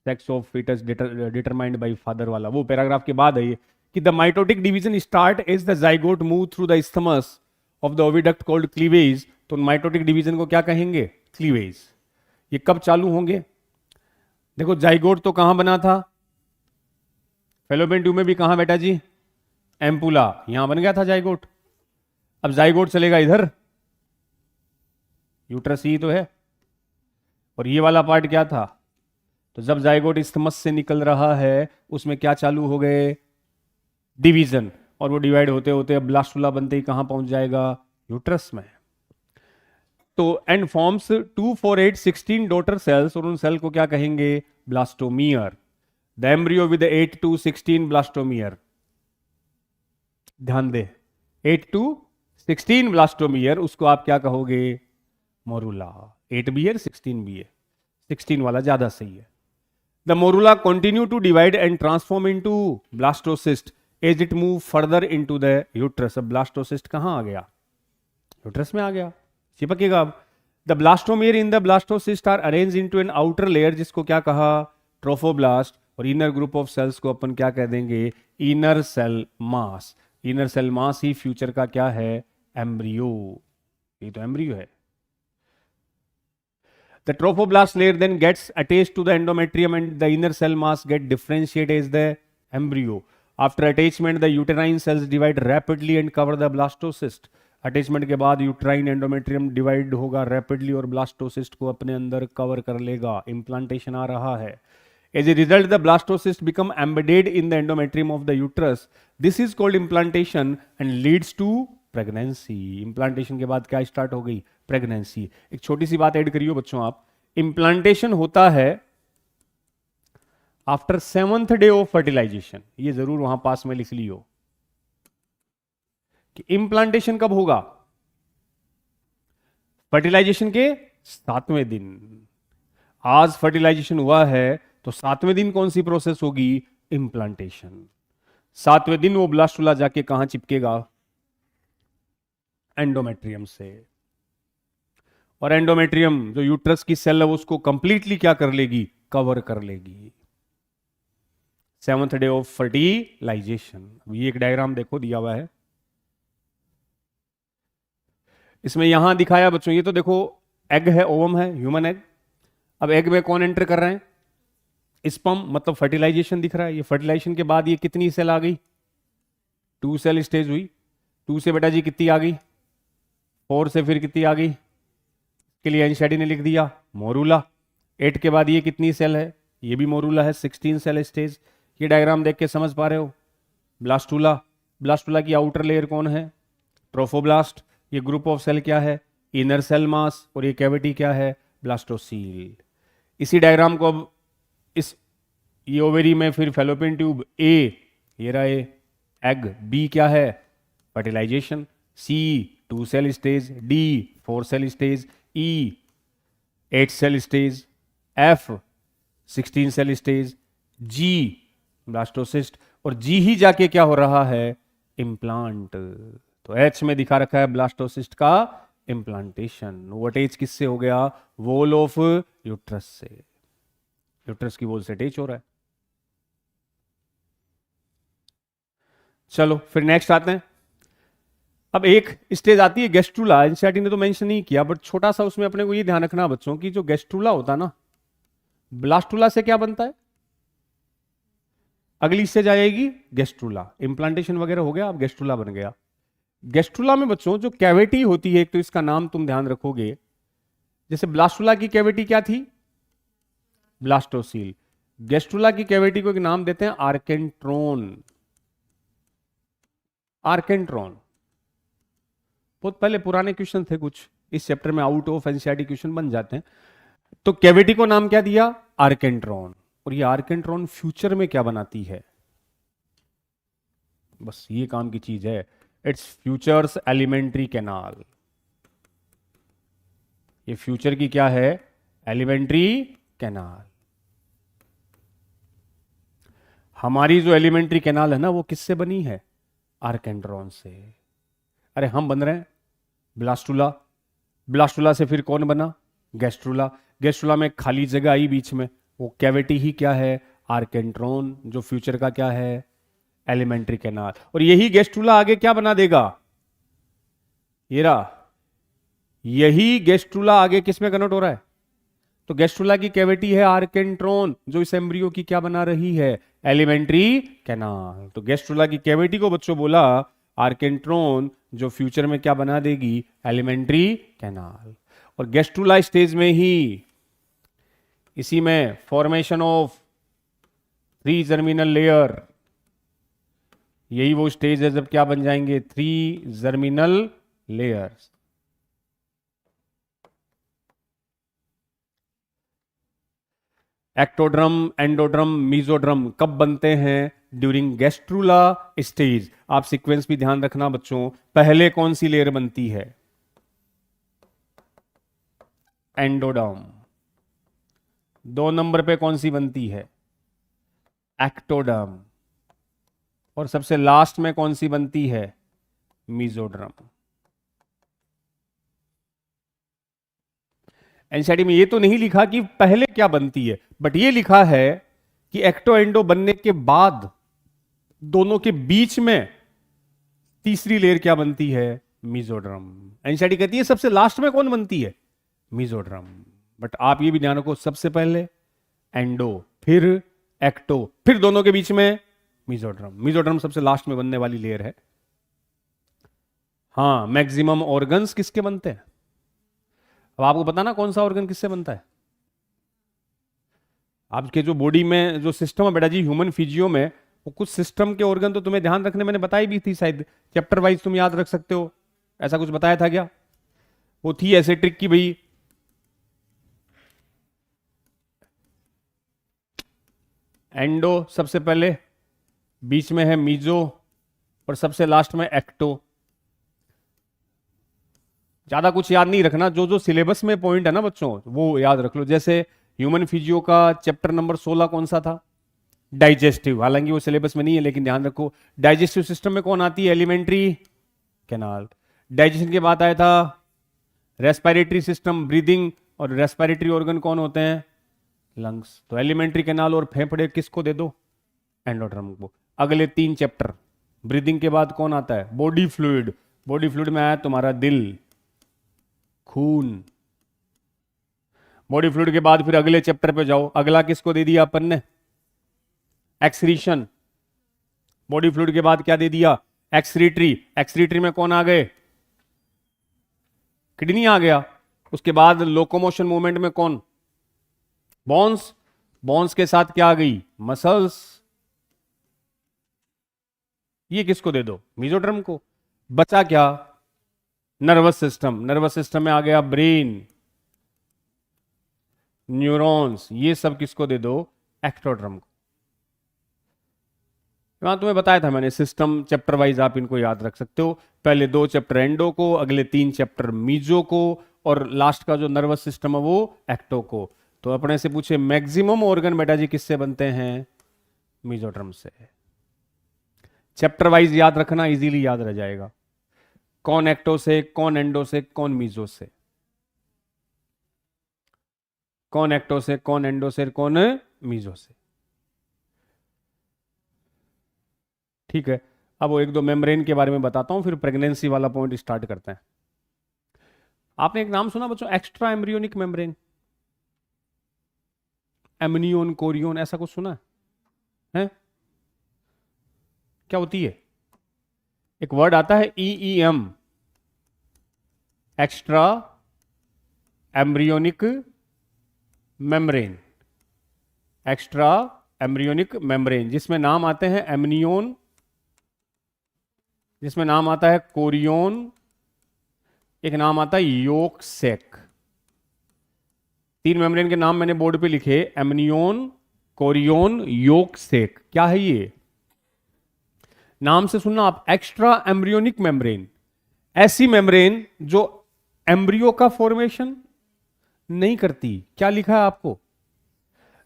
sex of fetus determined by father वाला। वो पैराग्राफ के बाद है ये कि the mitotic division start as the zygote move through the isthmus of the oviduct called cleavage. तो माइटोटिक डिवीजन को क्या कहेंगे? क्लीवेज। ये कब चालू होंगे? देखो जाइगोट तो कहां बना था? फेलोपियन ट्यूब में भी कहां बेटा जी? एम्पुला। यहां बन गया था जाइगोट। अब जाइगोट चलेगा इधर, यूट्रस ही तो है। और ये वाला पार्ट क्या था? तो जब जाइगोट इस्थमस से निकल रहा है उसमें क्या चालू हो गए? डिवीजन। और वो डिवाइड होते होते अब ब्लास्टुला बनते ही कहां पहुंच जाएगा? यूट्रस में। तो एंड फॉर्म्स 2, 4, 8, 16 डॉटर सेल्स। और उन सेल को क्या कहेंगे? Blastomere. The embryo with 8 to 16 blastomere. ध्यान दे, 8 to 16 ब्लास्टोमियर, उसको आप क्या कहोगे? मोरूला। 8 भी है 16 भी है, 16 वाला ज्यादा सही है। The morula continue to divide and transform into blastocyst as it move further into the uterus. अब ब्लास्टोसिस्ट कहां आ गया? यूट्रस में आ गया, चिपकेगा अब। The blastomere in the blastocyst are arrange into an outer layer, जिसको क्या कहा? ट्रोफोब्लास्ट। और इनर ग्रुप ऑफ सेल्स को अपन क्या कह देंगे? Inner cell mass. Inner cell mass ही फ्यूचर का क्या है? एम्ब्रियो। ये तो एम्ब्रियो है। The trophoblast layer then gets attached to the endometrium and the inner cell mass get differentiated as the embryo. After attachment, the uterine cells divide rapidly and cover the blastocyst. Attachment के बाद यूट्राइन एंडोमेट्रियम डिवाइड होगा रैपिडली और ब्लास्टोसिस्ट को अपने अंदर कवर कर लेगा। इम्प्लांटेशन आ रहा है। As a result, the blastocyst become embedded in the endometrium of the uterus. This is called implantation and leads to pregnancy. Implantation के बाद क्या स्टार्ट हो गई? प्रेगनेंसी। एक छोटी सी बात ऐड करियो बच्चों आप, इंप्लांटेशन होता है after 7th day of fertilisation. ये जरूर वहां पास में लिख लियो कि इंप्लांटेशन कब होगा? फर्टिलाइजेशन के 7वें दिन। आज फर्टिलाइजेशन हुआ है तो 7वें दिन कौन सी प्रोसेस होगी? इंप्लांटेशन। 7वें दिन वो ब्लास्टुला जाके कहां चिपकेगा? एंडोमेट्रियम से। और एंडोमेट्रियम जो यूट्रस की सेल है उसको कंप्लीटली क्या कर लेगी? कवर कर लेगी। 7th day of fertilisation. ये एक डायग्राम देखो दिया हुआ है इसमें। यहां दिखाया बच्चों, ये तो देखो एग है, ओवम है, ह्यूमन एग। अब एग में कौन एंटर कर रहे हैं? स्पर्म, मतलब फर्टिलाइजेशन दिख रहा है। ये फर्टिलाइजेशन के बाद ये कितनी सेल आ गई? 2 सेल स्टेज हुई। 2 से बेटा जी कितनी आ गई? 4 से फिर कितनी आ गई? के लिए एनसीईआरटी ने लिख दिया मोरूला। 8 के बाद ये कितनी सेल है, ये भी मोरूला है, 16 सेल स्टेज। ये डायग्राम देख के समझ पा रहे हो, ब्लास्टूला, ब्लास्टूला की आउटर लेयर कौन है, ट्रोफोब्लास्ट। ये ग्रुप ऑफ सेल क्या है, इनर सेल मास, और ये कैविटी क्या है, ब्लास्टोसील। इसी डायग्राम को अब इस ये ओवेरी में फिर फेलोपियन ट्यूब, ए ये रहा ए एग, बी क्या है, fertilization, C 2 cell stage, D 4 cell stage, E 8 cell stage, F 16 cell stage, G blastocyst, और जी ही जाके क्या हो रहा है, इम्प्लांट। तो एच में दिखा रखा है ब्लास्टोसिस्ट का इम्प्लांटेशन। वो एच किससे हो गया, वॉल ऑफ यूट्रस से, यूट्रस की वॉल से अटैच हो रहा है। चलो फिर नेक्स्ट आते हैं। अब एक स्टेज आती है गेस्ट्रुला, एनसीईआरटी ने तो मेंशन नहीं किया, बट छोटा सा उसमें अपने को ये ध्यान रखना बच्चों की, जो गेस्ट्रुला होता है ना, ब्लास्टुला से क्या बनता है, अगली स्टेज आएगी गेस्ट्रुला, इम्प्लांटेशन वगैरह हो गया, अब गेस्ट्रुला बन गया। गेस्ट्रुला में बच्चों जो कैविटी होती है, एक तो इसका नाम तुम ध्यान रखोगे, जैसे ब्लास्टुला की कैविटी क्या थी, ब्लास्टोसील। गेस्ट्रुला की कैविटी को एक नाम देते हैं आर्केंट्रोन। आर्केंट्रोन बहुत पहले पुराने क्वेश्चन थे कुछ इस चैप्टर में, आउट ऑफ एनसीईआरटी क्वेश्चन बन जाते हैं। तो कैविटी को नाम क्या दिया, आर्केंट्रोन। और ये आर्केंट्रोन फ्यूचर में क्या बनाती है, बस ये काम की चीज है, इट्स फ्यूचर्स एलिमेंट्री कैनाल। ये फ्यूचर की क्या है, एलिमेंट्री कैनाल। हमारी जो एलिमेंट्री कैनाल है ना, वो किससे बनी है, आर्केंट्रोन से। अरे हम बन रहे हैं ब्लास्टुला, ब्लास्टुला से फिर कौन बना, गेस्ट्रुला। गेस्ट्रुला में खाली जगह आई बीच में, वो कैविटी ही क्या है, आर्केंट्रोन, जो फ्यूचर का क्या है, एलिमेंट्री कैनाल। और यही गेस्ट्रुला आगे क्या बना देगा, ये रहा, यही गेस्ट्रुला आगे किस में कन्वर्ट हो रहा है, तो गेस्ट्रुला की कैविटी है आर्केंट्रोन, जो इस एम्ब्रियो की क्या बना रही है, एलिमेंट्री कैनाल। तो गेस्ट्रुला की कैविटी को बच्चों बोला आर्केंट्रोन, जो फ्यूचर में क्या बना देगी, एलिमेंट्री कैनाल। और गेस्ट्रुला स्टेज में ही, इसी में फॉर्मेशन ऑफ 3 जर्मिनल लेयर, यही वो स्टेज है जब क्या बन जाएंगे, 3 germinal layers. Ectoderm, endoderm, mesoderm कब बनते हैं, ड्यूरिंग गेस्ट्रुला स्टेज। आप सीक्वेंस भी ध्यान रखना बच्चों, पहले कौन सी लेयर बनती है, एंडोडर्म। 2 नंबर पे कौन सी बनती है, एक्टोडर्म। और सबसे लास्ट में कौन सी बनती है, मीजोड्रम। एनसीईआरटी में ये तो नहीं लिखा कि पहले क्या बनती है, बट ये लिखा है कि एक्टो एंडो बनने के बाद दोनों के बीच में तीसरी लेयर क्या बनती है, मीजोड्रम। एनसीईआरटी कहती है सबसे लास्ट में कौन बनती है, मीजोड्रम। बट आप ये भी ध्यान रखो, सबसे पहले एंडो, फिर एक्टो, फिर दोनों के बीच में मीजोड्रम। मीजोड्रम सबसे लास्ट में बनने वाली लेयर है। हाँ, मैक्सिमम ऑर्गन्स किसके बनते हैं, अब आपको पता ना कौन सा ऑर्गन किससे बनता है। आपके जो बॉडी में जो सिस्टम है बेटा जी, ह्यूमन फिजियो में, वो कुछ सिस्टम के ऑर्गन तो तुम्हें ध्यान रखने मैंने बताई भी थी, शायद चैप्टर वाइज तुम याद रख सकते हो, ऐसा कुछ बताया था क्या, वो थी ऐसे ट्रिक की भाई, एंडो सबसे पहले, बीच में है मीजो, और सबसे लास्ट में एक्टो। ज्यादा कुछ याद नहीं रखना, जो जो सिलेबस में पॉइंट है ना बच्चों वो याद रख लो। जैसे ह्यूमन फिजियो का चैप्टर नंबर 16 कौन सा था, डाइजेस्टिव। हालांकि वो सिलेबस में नहीं है, लेकिन ध्यान रखो डाइजेस्टिव सिस्टम में कौन आती है, एलिमेंट्री कैनाल। डाइजेशन के बाद आया था रेस्पिरेटरी सिस्टम, ब्रीदिंग, और रेस्पिरेटरी ऑर्गन कौन होते हैं, लंग्स। तो एलिमेंट्री कैनाल और फेफड़े किसको दे दो, एंडोड्रम को। अगले 3 चैप्टर, ब्रीदिंग के बाद कौन आता है, बॉडी फ्लूइड। बॉडी फ्लूइड में आया तुम्हारा दिल, खून। बॉडी फ्लूइड के बाद फिर अगले चैप्टर पे जाओ, अगला किसको दे दिया अपन ने, एक्सक्रीशन। बॉडी फ्लूइड के बाद क्या दे दिया, एक्सक्रीटरी। एक्सक्रीटरी में कौन आ गए, किडनी आ गया। उसके बाद लोकोमोशन मूवमेंट में कौन, बोन्स, बोन्स के साथ क्या आ गई? मसल्स। ये किसको दे दो? मेसोडर्म को। बचा क्या? Nervous system. नर्वस सिस्टम में आ गया ब्रेन, न्यूरॉन्स, ये सब किसको दे दो? एक्टोड्रम को। यहां तुम्हें बताया था मैंने, सिस्टम चैप्टर वाइज आप इनको याद रख सकते हो। पहले 2 चैप्टर एंडो को, अगले 3 चैप्टर मीजो को, और लास्ट का जो नर्वस सिस्टम है वो एक्टो को। तो अपने से पूछे मैक्सिमम ऑर्गन बेटा जी किससे बनते हैं? मेसोडर्म से। चैप्टर वाइज याद रखना, इजीली याद रह जाएगा। कौन एक्टो से, कौन एंडो से, कौन मीजो से, कौन एक्टो से, कौन एंडो से, कौन मीजो से। ठीक है, अब वो 1-2 मेम्ब्रेन के बारे में बताता हूं, फिर प्रेगनेंसी वाला पॉइंट स्टार्ट करते हैं। आपने एक नाम सुना बच्चों, extra embryonic membrane? Amnion, chorion, ऐसा कुछ सुना है? क्या होती है? एक वर्ड आता है EEM, extra embryonic membrane. Extra embryonic membrane, जिसमें नाम आते हैं एमनियोन, जिसमें नाम आता है कोरियोन, एक नाम आता है योक सेक। 3 मेम्ब्रेन के नाम मैंने बोर्ड पे लिखे, एमनियोन, कोरियोन, योक सेक। क्या है ये? नाम से सुनना आप, एक्स्ट्रा एम्ब्रियोनिक मेम्ब्रेन, ऐसी मेम्ब्रेन जो एम्ब्रियो का फॉर्मेशन नहीं करती। क्या लिखा है आपको?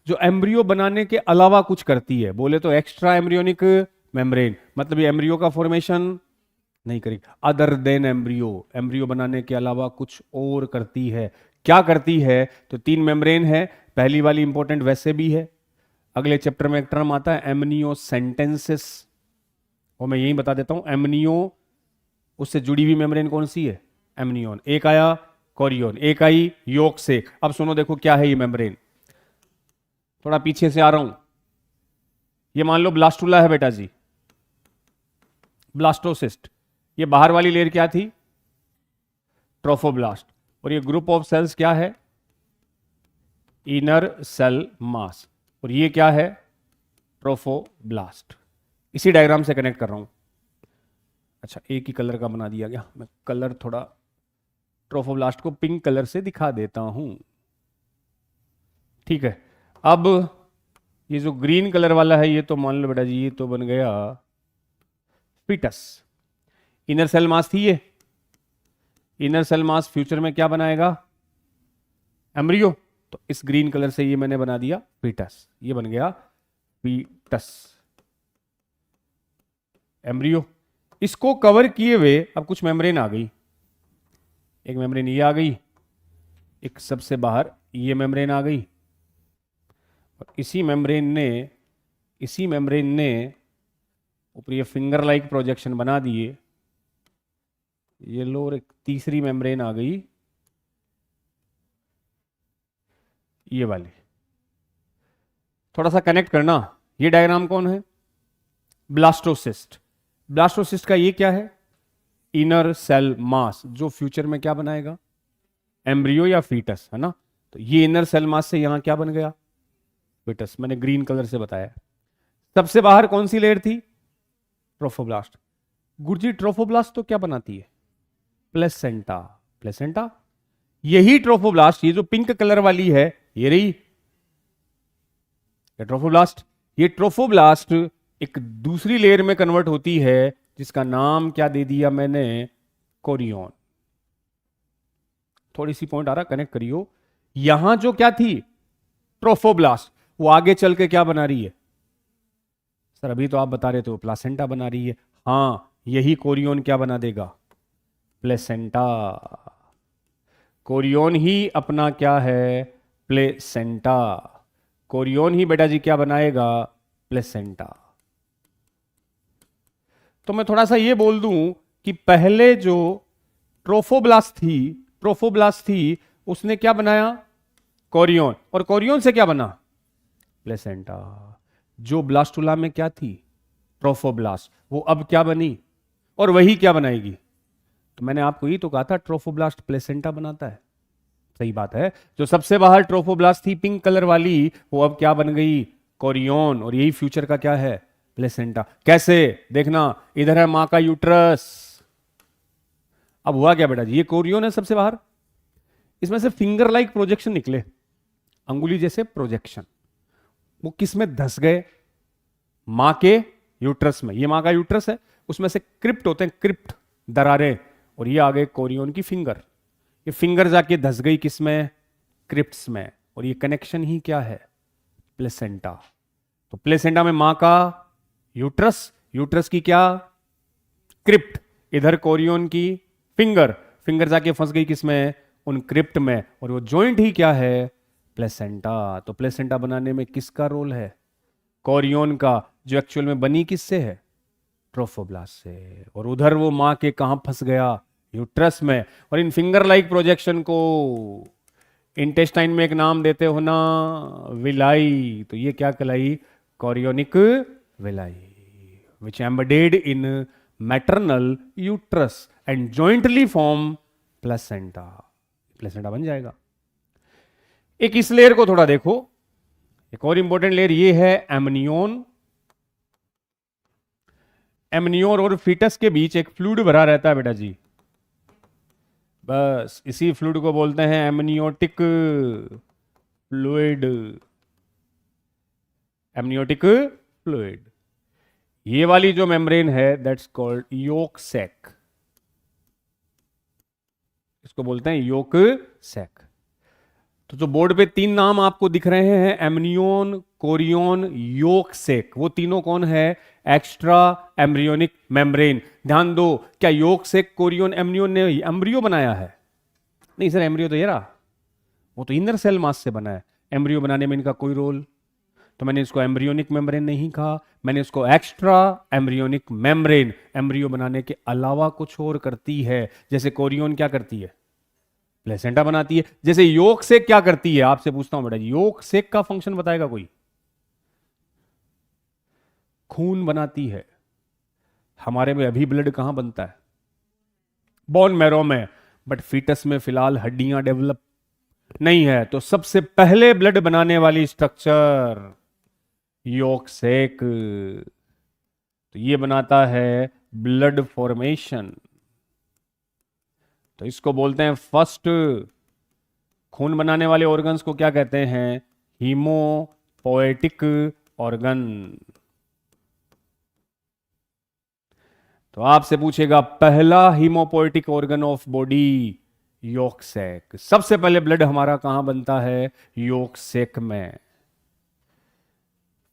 जो एम्ब्रियो बनाने के अलावा कुछ करती है, बोले तो एक्स्ट्रा एम्ब्रियोनिक मेम्ब्रेन, मतलब ये एम्ब्रियो का फॉर्मेशन नहीं करेगी, अदर देन एम्ब्रियो, एम्ब्रियो बनाने के अलावा कुछ और करती है। क्या करती है? तो 3 मेम्ब्रेन है। पहली वाली इंपॉर्टेंट वैसे भी है, अगले चैप्टर में एक टर्म आता है एमनियोसेंटेंसिस, और मैं यही बता देता हूं, एमनियो, उससे जुड़ी हुई मेम्ब्रेन कौन सी है? एमनियोन। एक आया कोरियोन, एक आई योक सेक। अब सुनो, देखो क्या है ये मेम्ब्रेन। थोड़ा पीछे से आ रहा हूं, ये मान लो ब्लास्टुला है बेटा जी, ब्लास्टोसिस्ट। ये बाहर वाली लेयर क्या थी? ट्रोफोब्लास्ट। और ये ग्रुप ऑफ सेल्स क्या है? Inner cell mass. और ये क्या है? ट्रोफोब्लास्ट। इसी डायग्राम से कनेक्ट कर रहा हूं। अच्छा, एक ही कलर का बना दिया गया, मैं कलर थोड़ा ट्रोफोब्लास्ट को पिंक कलर से दिखा देता हूं। ठीक है, अब ये जो ग्रीन कलर वाला है, ये तो मान लो बेटा जी, ये तो बन गया फीटस। इनर सेल मास थी ये, इनर सेल मास फ्यूचर में क्या बनाएगा? एम्ब्रियो। तो इस ग्रीन कलर से ये मैंने बना दिया फीटस, ये बन गया फीटस, एम्ब्रियो। इसको कवर किए हुए अब कुछ मेम्ब्रेन आ गई। एक मेम्ब्रेन ये आ गई, एक सबसे बाहर ये मेम्ब्रेन आ गई, और इसी मेम्ब्रेन ने ऊपर ये फिंगर लाइक प्रोजेक्शन बना दिए, ये लो, और एक तीसरी मेम्ब्रेन आ गई, ये वाली। थोड़ा सा कनेक्ट करना, ये डायग्राम कौन है? ब्लास्टोसिस्ट। ब्लास्टोसिस्ट का ये क्या है? इनर सेल मास, जो फ्यूचर में क्या बनाएगा? एम्ब्रियो या फीटस, है ना। तो ये इनर सेल मास से यहां क्या बन गया? फीटस। मैंने ग्रीन कलर से बताया। सबसे बाहर कौन सी लेयर थी? ट्रोफोब्लास्ट। गुरुजी ट्रोफोब्लास्ट तो क्या बनाती है? प्लेसेंटा। प्लेसेंटा, यही ट्रोफोब्लास्ट, ये जो पिंक कलर वाली है, ये रही ट्रोफोब्लास्ट। ये ट्रोफोब्लास्ट एक दूसरी लेयर में कन्वर्ट होती है, जिसका नाम क्या दे दिया मैंने? कोरियोन। थोड़ी सी पॉइंट आ रहा, कनेक्ट करियो। यहां जो क्या थी? ट्रोफोब्लास्ट, वो आगे चल के क्या बना रही है? सर अभी तो आप बता रहे थे वो प्लासेंटा बना रही है। हां, यही कोरियोन क्या बना देगा? प्लेसेंटा। कोरियोन ही अपना क्या है? प्लेसेंटा। कोरियोन ही बेटा जी क्या बनाएगा? प्लेसेंटा। तो मैं थोड़ा सा ये बोल दूं कि पहले जो ट्रोफोब्लास्ट थी, उसने क्या बनाया? कोरियोन। और कोरियोन से क्या बना? प्लेसेंटा। जो ब्लास्टुला में क्या थी? ट्रोफोब्लास्ट। वो अब क्या बनी? और वही क्या बनाएगी? तो मैंने आपको ये तो कहा था, ट्रोफोब्लास्ट प्लेसेंटा बनाता है। सही बात है। जो सबसे बाहर ट्रोफोब्लास्ट थी पिंक कलर वाली, वो अब क्या बन गई? कोरियोन। और यही फ्यूचर का क्या है? प्लेसेंटा। कैसे? देखना, इधर है मां का यूट्रस। अब हुआ क्या बेटा जी? ये कोरियोन है सबसे बाहर, इसमें से फिंगर लाइक प्रोजेक्शन निकले, अंगुली जैसे प्रोजेक्शन। वो किस में धस गए? मां के यूट्रस में। ये मां का यूट्रस है, उसमें से क्रिप्ट होते हैं, क्रिप्ट, दरारें, और ये आ गए कोरियोन की फिंगर। ये फिंगर जाके धस गई किस में? क्रिप्ट्स में। और ये कनेक्शन ही क्या है? प्लेसेंटा। तो प्लेसेंटा में मां का यूट्रस, यूट्रस की क्या? क्रिप्ट, इधर कोरियोन की फिंगर, फिंगर जाके फंस गई किसमें? उन क्रिप्ट में। और वो जॉइंट ही क्या है? प्लेसेंटा। तो प्लेसेंटा बनाने में किसका रोल है? कोरियोन का, जो एक्चुअल में बनी किससे है? ट्रोफोब्लास्ट से। और उधर वो मां के कहां फंस गया? यूट्रस में। और इन फिंगर लाइक प्रोजेक्शन को इंटेस्टाइन में एक नाम देते हो ना, विलाई। तो ये क्या कहलाई? Chorionic villi, which embedded in maternal uterus and jointly form placenta. Placenta बन जाएगा। एक इस लेयर को थोड़ा देखो, एक और इंपॉर्टेंट लेयर ये है एमनियोन। एमनियोन और फीटस के बीच एक फ्लूइड भरा रहता है बेटा जी, बस इसी फ्लूइड को बोलते हैं एमनियोटिक फ्लूइड। Amniotic fluid. ये वाली जो मेम्ब्रेन है दैट्स कॉल्ड योक सैक, इसको बोलते हैं योक सैक। तो जो बोर्ड पे तीन नाम आपको दिख रहे हैं, एमनियोन, कोरियोन, योक सैक, वो तीनों कौन है? Extra embryonic membrane. ध्यान दो, क्या योक सैक, कोरियोन, एमनियोन ने एम्ब्रियो बनाया है? नहीं सर, एम्ब्रियो तो ये रहा, वो तो इनर सेल मास से बना है। एम्ब्रियो बनाने में इनका कोई रोल, तो मैंने इसको एम्ब्रियोनिक मेम्ब्रेन नहीं कहा, मैंने इसको एक्स्ट्रा एम्ब्रियोनिक मेम्ब्रेन। एम्ब्रियो बनाने के अलावा कुछ और करती है, जैसे कोरियोन क्या करती है? प्लेसेंटा बनाती है। जैसे योक सेक क्या करती है? आपसे पूछता हूं बेटा, योक सेक का फंक्शन बताएगा कोई? खून बनाती है। हमारे में अभी ब्लड कहां बनता है? बोन मैरो में। बट फीटस में फिलहाल हड्डियां डेवलप नहीं है, तो सबसे पहले ब्लड बनाने वाली स्ट्रक्चर योक सेक। तो ये बनाता है ब्लड फॉर्मेशन, तो इसको बोलते हैं फर्स्ट। खून बनाने वाले ऑर्गन्स को क्या कहते हैं? Haemopoietic organ. तो आपसे पूछेगा पहला haemopoietic organ of body, yolk sac. सबसे पहले ब्लड हमारा कहां बनता है? योक सैक में।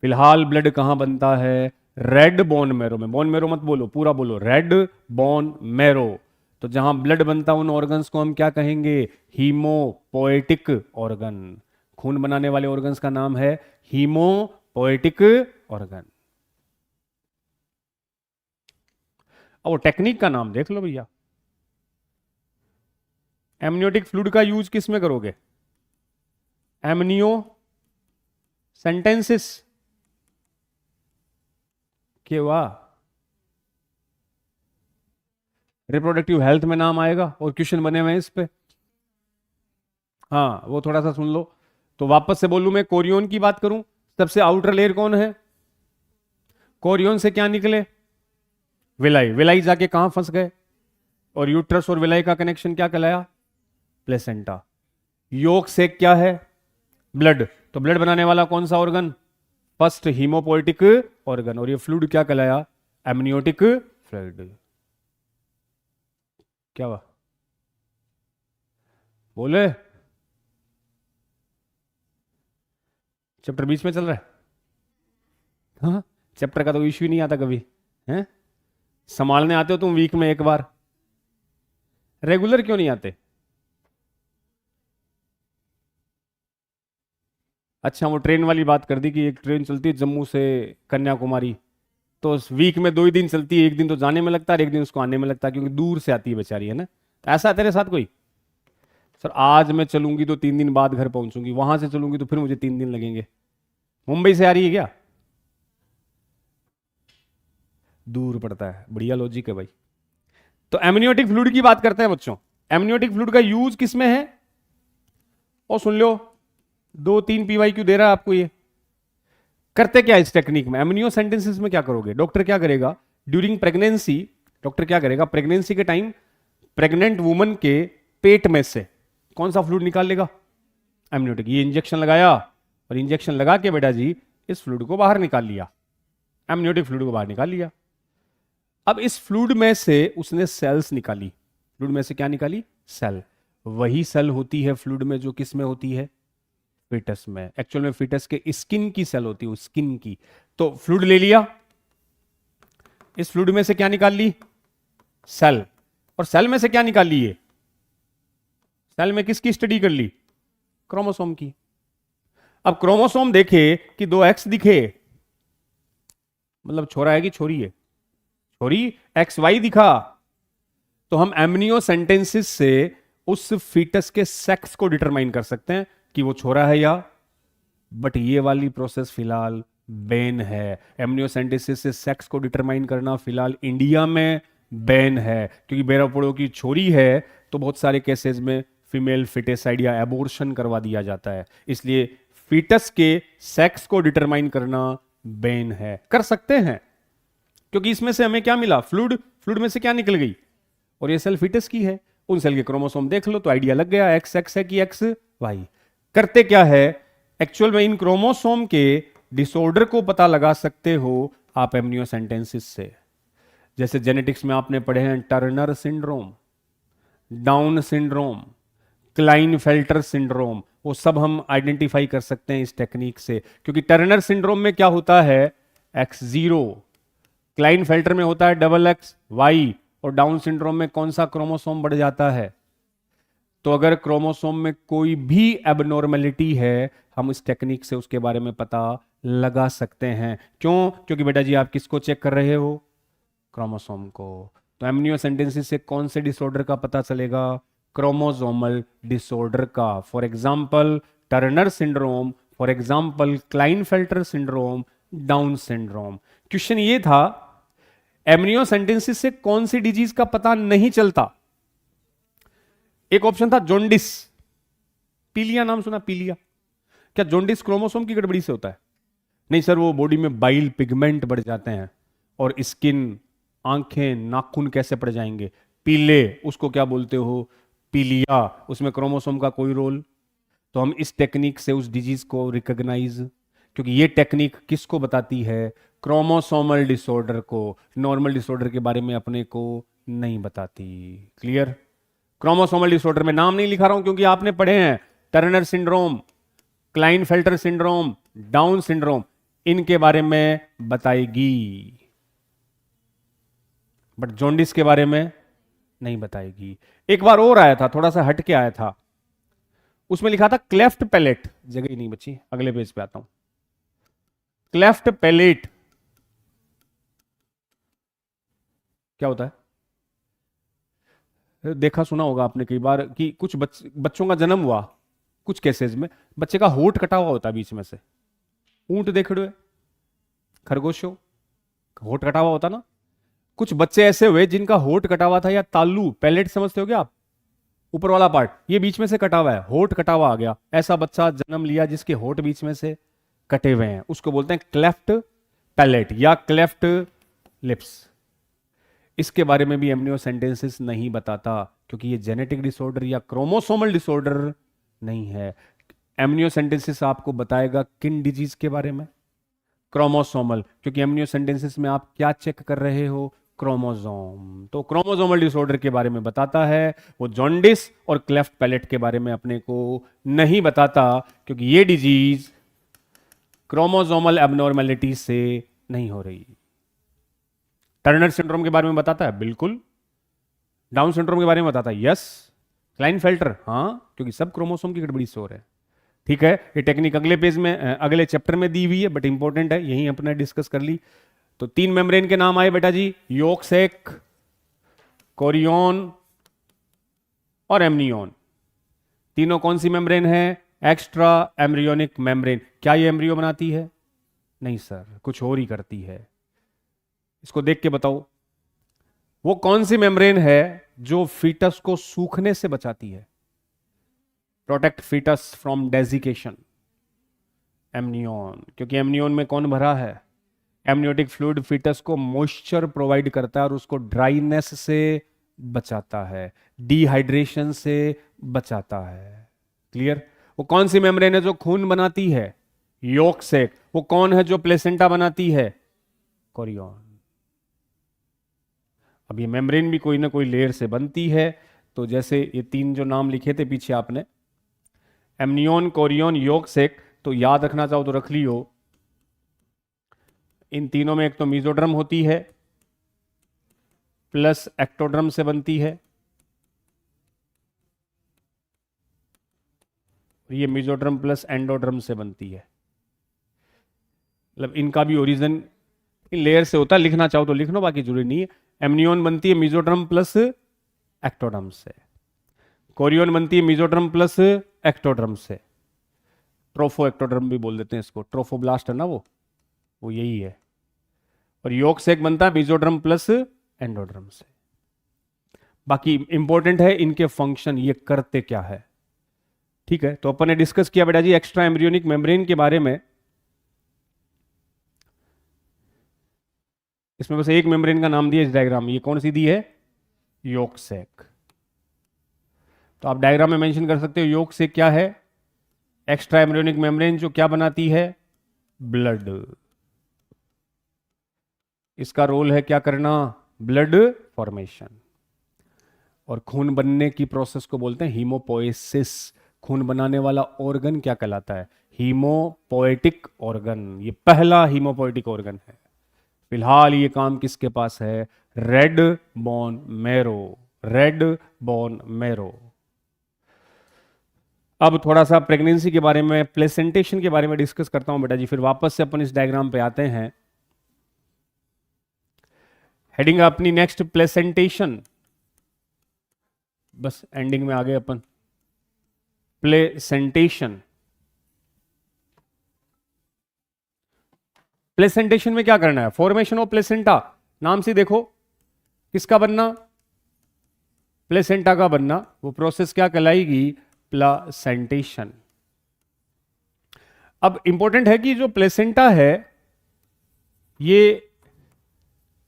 फिलहाल ब्लड कहां बनता है? रेड बोन मैरो में। बोन मैरो मत बोलो, पूरा बोलो, रेड बोन मैरो। तो जहां ब्लड बनता है उन ऑर्गन्स को हम क्या कहेंगे? Haemopoietic organ. खून बनाने वाले ऑर्गन्स का नाम है हीमोपोएटिक ऑर्गन। अब वो टेक्निक का नाम देख लो भैया। एमनियोटिक फ्लूइड का यूज किस में करोगे? एमनियो सेंटेंसिस के वाह, रिप्रोडक्टिव हेल्थ में नाम आएगा और क्वेश्चन बने हुए हैं इस पे। हाँ, वो थोड़ा सा सुन लो। तो वापस से बोलूं, मैं कोरियोन की बात करूं, सबसे आउटर लेयर कौन है? कोरियोन से क्या निकले? विलाई। विलाई जाके कहां फंस गए? और यूट्रस और विलाई का कनेक्शन क्या कहलाया? प्लेसेंटा। योक से क्या है? ब्लड। तो ब्लड बनाने वाला कौन सा ऑर्गन? First haemopoietic organ. और ये फ्लूइड क्या कहलाया? Amniotic fluid. क्या हुआ? बोले, चैप्टर बीच में चल रहा है? हाँ, चैप्टर का तो इश्यू नहीं आता कभी हैं। संभालने आते हो तुम वीक में एक बार, रेगुलर क्यों नहीं आते? अच्छा, वो ट्रेन वाली बात कर दी कि एक ट्रेन चलती है जम्मू से कन्याकुमारी, तो वीक में 2 ही दिन चलती है, एक दिन तो जाने में लगता है, एक दिन उसको आने में लगता है, क्योंकि दूर से आती है बेचारी, है ना। ऐसा है तेरे साथ कोई? सर आज मैं चलूंगी तो 3 दिन बाद घर पहुंचूंगी, वहां से चलूंगी तो फिर मुझे 3 दिन लगेंगे। मुंबई से आ रही है क्या? दूर पड़ता है। बढ़िया लॉजिक है भाई। तो एमनियोटिक फ्लूइड की बात करते हैं बच्चों। एमनियोटिक फ्लूइड का यूज किसमें है? और सुन लो, 2-3 PYQ दे रहा है आपको ये। करते क्या इस टेक्निक में, एमनियो सेंटेंसेस में क्या करोगे, डॉक्टर क्या करेगा ड्यूरिंग प्रेगनेंसी, डॉक्टर क्या करेगा प्रेगनेंसी के टाइम प्रेग्नेंट वुमन के पेट में से कौन सा फ्लूइड निकाल लेगा, एमनियोटिक। ये इंजेक्शन लगाया और इंजेक्शन लगा के बेटा जी इस फ्लूइड को बाहर निकाल लिया, एमनियोटिक फ्लूइड को बाहर निकाल लिया। अब इस फ्लूइड में से उसने सेल्स निकाली, फ्लूइड में से क्या निकाली, सेल। वही सेल होती है फ्लूइड में जो किस में होती है, फीटस में। एक्चुअल में फीटस के स्किन की सेल होती है, स्किन की। तो फ्लूइड ले लिया, इस फ्लूइड में से क्या निकाल ली, सेल। और सेल में से क्या निकाल ली, सेल में किसकी स्टडी कर ली, क्रोमोसोम की। अब क्रोमोसोम देखे कि 2X दिखे, मतलब छोरा है कि छोरी है, छोरी XY दिखा, तो हम एमनियो सेंटेंसिस से उस फीटस के सेक्स को डिटरमाइन कर सकते हैं कि वो छोरा है या। बट ये वाली प्रोसेस फिलहाल बैन है, एमनियोसेंटेसिस से सेक्स को डिटरमाइन करना फिलहाल इंडिया में बैन है, क्योंकि बेरापोड़ो की छोरी है तो बहुत सारे केसेस में फीमेल फिटेसाइड या एबॉर्शन करवा दिया जाता है, इसलिए फीटस के सेक्स को डिटरमाइन करना बैन है। कर सकते हैं क्योंकि इसमें से हमें क्या मिला, फ्लूइड, फ्लूइड में से क्या निकल गई, और ये सेल फीटस की है, उन सेल के क्रोमोसोम देख लो तो आइडिया लग गया, XX है कि XY। करते क्या है, एक्चुअल में इन क्रोमोसोम के डिसऑर्डर को पता लगा सकते हो आप एमनियो सेंटेंसिस से। जैसे जेनेटिक्स में आपने पढ़े हैं Turner syndrome, down syndrome, Klinefelter syndrome, वो सब हम आइडेंटिफाई कर सकते हैं इस टेक्निक से। क्योंकि टर्नर सिंड्रोम में क्या होता है, X0, क्लाइनफेल्टर में होता है XX, और डाउन सिंड्रोम में कौन सा क्रोमोसोम बढ़ जाता है। तो अगर क्रोमोसोम में कोई भी एबनॉर्मेलिटी है, हम इस टेक्निक से उसके बारे में पता लगा सकते हैं। क्यों, क्योंकि बेटा जी आप किसको चेक कर रहे हो, क्रोमोसोम को। तो एमनियो सेंटेंसिस से कौन से डिसऑर्डर का पता चलेगा, क्रोमोसोमल डिसऑर्डर का। For example Turner syndrome, for example Klinefelter syndrome, down syndrome. Question ये था एमनियो सेंटेंसिस से कौन सी डिजीज का पता नहीं चलता। एक ऑप्शन था जॉन्डिस, पीलिया नाम सुना, पीलिया। क्या जॉन्डिस क्रोमोसोम की गड़बड़ी से होता है, नहीं सर, वो बॉडी में बाइल पिगमेंट बढ़ जाते हैं और स्किन, आंखें, नाखून कैसे पड़ जाएंगे, पीले, उसको क्या बोलते हो, पीलिया, उसमें क्रोमोसोम का कोई रोल। तो हम इस टेक्निक से उस डिजीज को रिकॉग्नाइज, क्योंकि ये टेक्निक किसको बताती है, क्रोमोसोमल डिसऑर्डर को, नॉर्मल डिसऑर्डर के बारे में अपने को नहीं बताती। क्लियर। क्रोमोसोमल डिसऑर्डर में नाम नहीं लिखा रहा हूं क्योंकि आपने पढ़े हैं Turner syndrome, Klinefelter syndrome, down syndrome, इनके बारे में बताएगी, बट जॉन्डिस के बारे में नहीं बताएगी। एक बार और आया था, थोड़ा सा हट के आया था, उसमें लिखा था क्लेफ्ट पैलेट, जगह ही नहीं बची, अगले पेज पे आता हूं। क्लेफ्ट पैलेट क्या होता है, देखा सुना होगा आपने कई बार कि कुछ बच्चों का जन्म हुआ, कुछ केसेस में बच्चे का होठ कटा हुआ होता है बीच में से। ऊंट देख रहे हो, खरगोश हो, होठ कटा हुआ होता ना। कुछ बच्चे ऐसे हुए जिनका होठ कटा हुआ था, या तालू, पैलेट समझते हो क्या आप, ऊपर वाला पार्ट, ये बीच में से कटा हुआ है, होठ कटा हुआ आ गया। ऐसा बच्चा जन्म लिया जिसके होठ बीच में से कटे हुए हैं, उसको बोलते हैं क्लेफ्ट पैलेट या क्लेफ्ट लिप्स। इसके बारे में भी एमनियो सेंटेंसिस नहीं बताता क्योंकि ये जेनेटिक डिसऑर्डर या क्रोमोसोमल डिसऑर्डर नहीं है। एमनियो सेंटेंसिस आपको बताएगा किन डिजीज के बारे में, क्रोमोसोमल, क्योंकि एमनियो सेंटेंसिस में आप क्या चेक कर रहे हो, क्रोमोसोम। तो क्रोमोसोमल डिसऑर्डर के बारे में बताता है, वो जॉन्डिस और क्लेफ्ट पैलेट के बारे में अपने को नहीं बताता क्योंकि ये डिजीज क्रोमोसोमल एबनॉर्मेलिटी से नहीं हो रही। टर्नर सिंड्रोम के बारे में बताता है, बिल्कुल। डाउन सिंड्रोम के बारे में बताता है, यस। क्लाइनफेल्टर, हाँ, क्योंकि सब क्रोमोसोम की गड़बड़ी से हो रहा है। ठीक है, ये टेक्निक अगले पेज में, अगले चैप्टर में दी हुई है, बट इंपॉर्टेंट है, यहीं अपने डिस्कस कर ली। तो 3 मेम्ब्रेन के नाम आए बेटा जी, योक सेक, कोरियोन और एमनियोन। तीनों कौन सी मेम्ब्रेन है, एक्स्ट्रा एम्ब्रियोनिक मेम्ब्रेन। क्या ये एम्ब्रियो बनाती है, नहीं सर, कुछ और ही करती है। इसको देख के बताओ, वो कौन सी मेम्ब्रेन है जो फीटस को सूखने से बचाती है, प्रोटेक्ट फीटस फ्रॉम डेजिकेशन, एमनियन, क्योंकि एमनियन में कौन भरा है, एमनियोटिक फ्लूइड फीटस को मॉइस्चर प्रोवाइड करता है और उसको ड्राइनेस से बचाता है, डिहाइड्रेशन से बचाता है। क्लियर? वो कौन सी मेम्ब्रेन है जो खून बनाती है, योक सेक। वो कौन है जो प्लेसेंटा बनाती है, कोरियन। अब ये मेम्ब्रेन भी कोई ना कोई लेयर से बनती है। तो जैसे ये तीन जो नाम लिखे थे पीछे आपने, एमनियन, कोरियन, योक सेक, तो याद रखना चाहो तो रख लियो। इन तीनों में एक तो मीजोड्रम होती है प्लस एक्टोड्रम से बनती है, ये मीजोड्रम प्लस एंडोड्रम से बनती है। मतलब इनका भी ओरिजिन इन लेयर से होता है, लिखना चाहो तो लिख लो, बाकी जरूरी नहीं है। एमनियन बनती है मीजोड्रम प्लस एक्टोड्रम से, कोरियन बनती है मीजोड्रम प्लस एक्टोड्रम से, ट्रोफो एक्टोड्रम भी बोल देते हैं इसको, ट्रोफोब्लास्ट है ना वो यही है। और योक सेक बनता है मीजोड्रम प्लस एंडोड्रम से। बाकी इंपॉर्टेंट है इनके फंक्शन, ये करते क्या है। ठीक है, तो अपन ने डिस्कस किया बेटा जी एक्स्ट्रा एम्ब्रियोनिक मेम्ब्रेन के बारे में। इसमें बस एक मेम्ब्रेन का नाम दिया इस डायग्राम में, ये कौन सी दी है, योक सेक। तो आप डायग्राम में मेंशन कर सकते हो योक सेक क्या है, एक्स्ट्रा एम्ब्रियोनिक मेम्ब्रेन जो क्या बनाती है, ब्लड। इसका रोल है क्या करना, ब्लड फॉर्मेशन। और खून बनने की प्रोसेस को बोलते हैं हीमोपोएसिस। खून बनाने वाला ऑर्गन क्या कहलाता है, हीमोपोएटिक ऑर्गन। ये पहला हीमोपोएटिक ऑर्गन है। फिलहाल ये काम किसके पास है, red bone marrow, red bone marrow. अब थोड़ा सा प्रेगनेंसी के बारे में, प्लेसेंटेशन के बारे में डिस्कस करता हूं बेटा जी, फिर वापस से अपन इस डायग्राम पे आते हैं। हेडिंग अपनी नेक्स्ट प्लेसेंटेशन, बस एंडिंग में आ गए अपन। प्लेसेंटेशन, प्लेसेंटेशन में क्या करना है, फॉर्मेशन ऑफ प्लेसेंटा। नाम से देखो किसका बनना, प्लेसेंटा का बनना। वो प्रोसेस क्या कहलाएगी, प्लेसेंटेशन। अब इंपॉर्टेंट है कि जो प्लेसेंटा है ये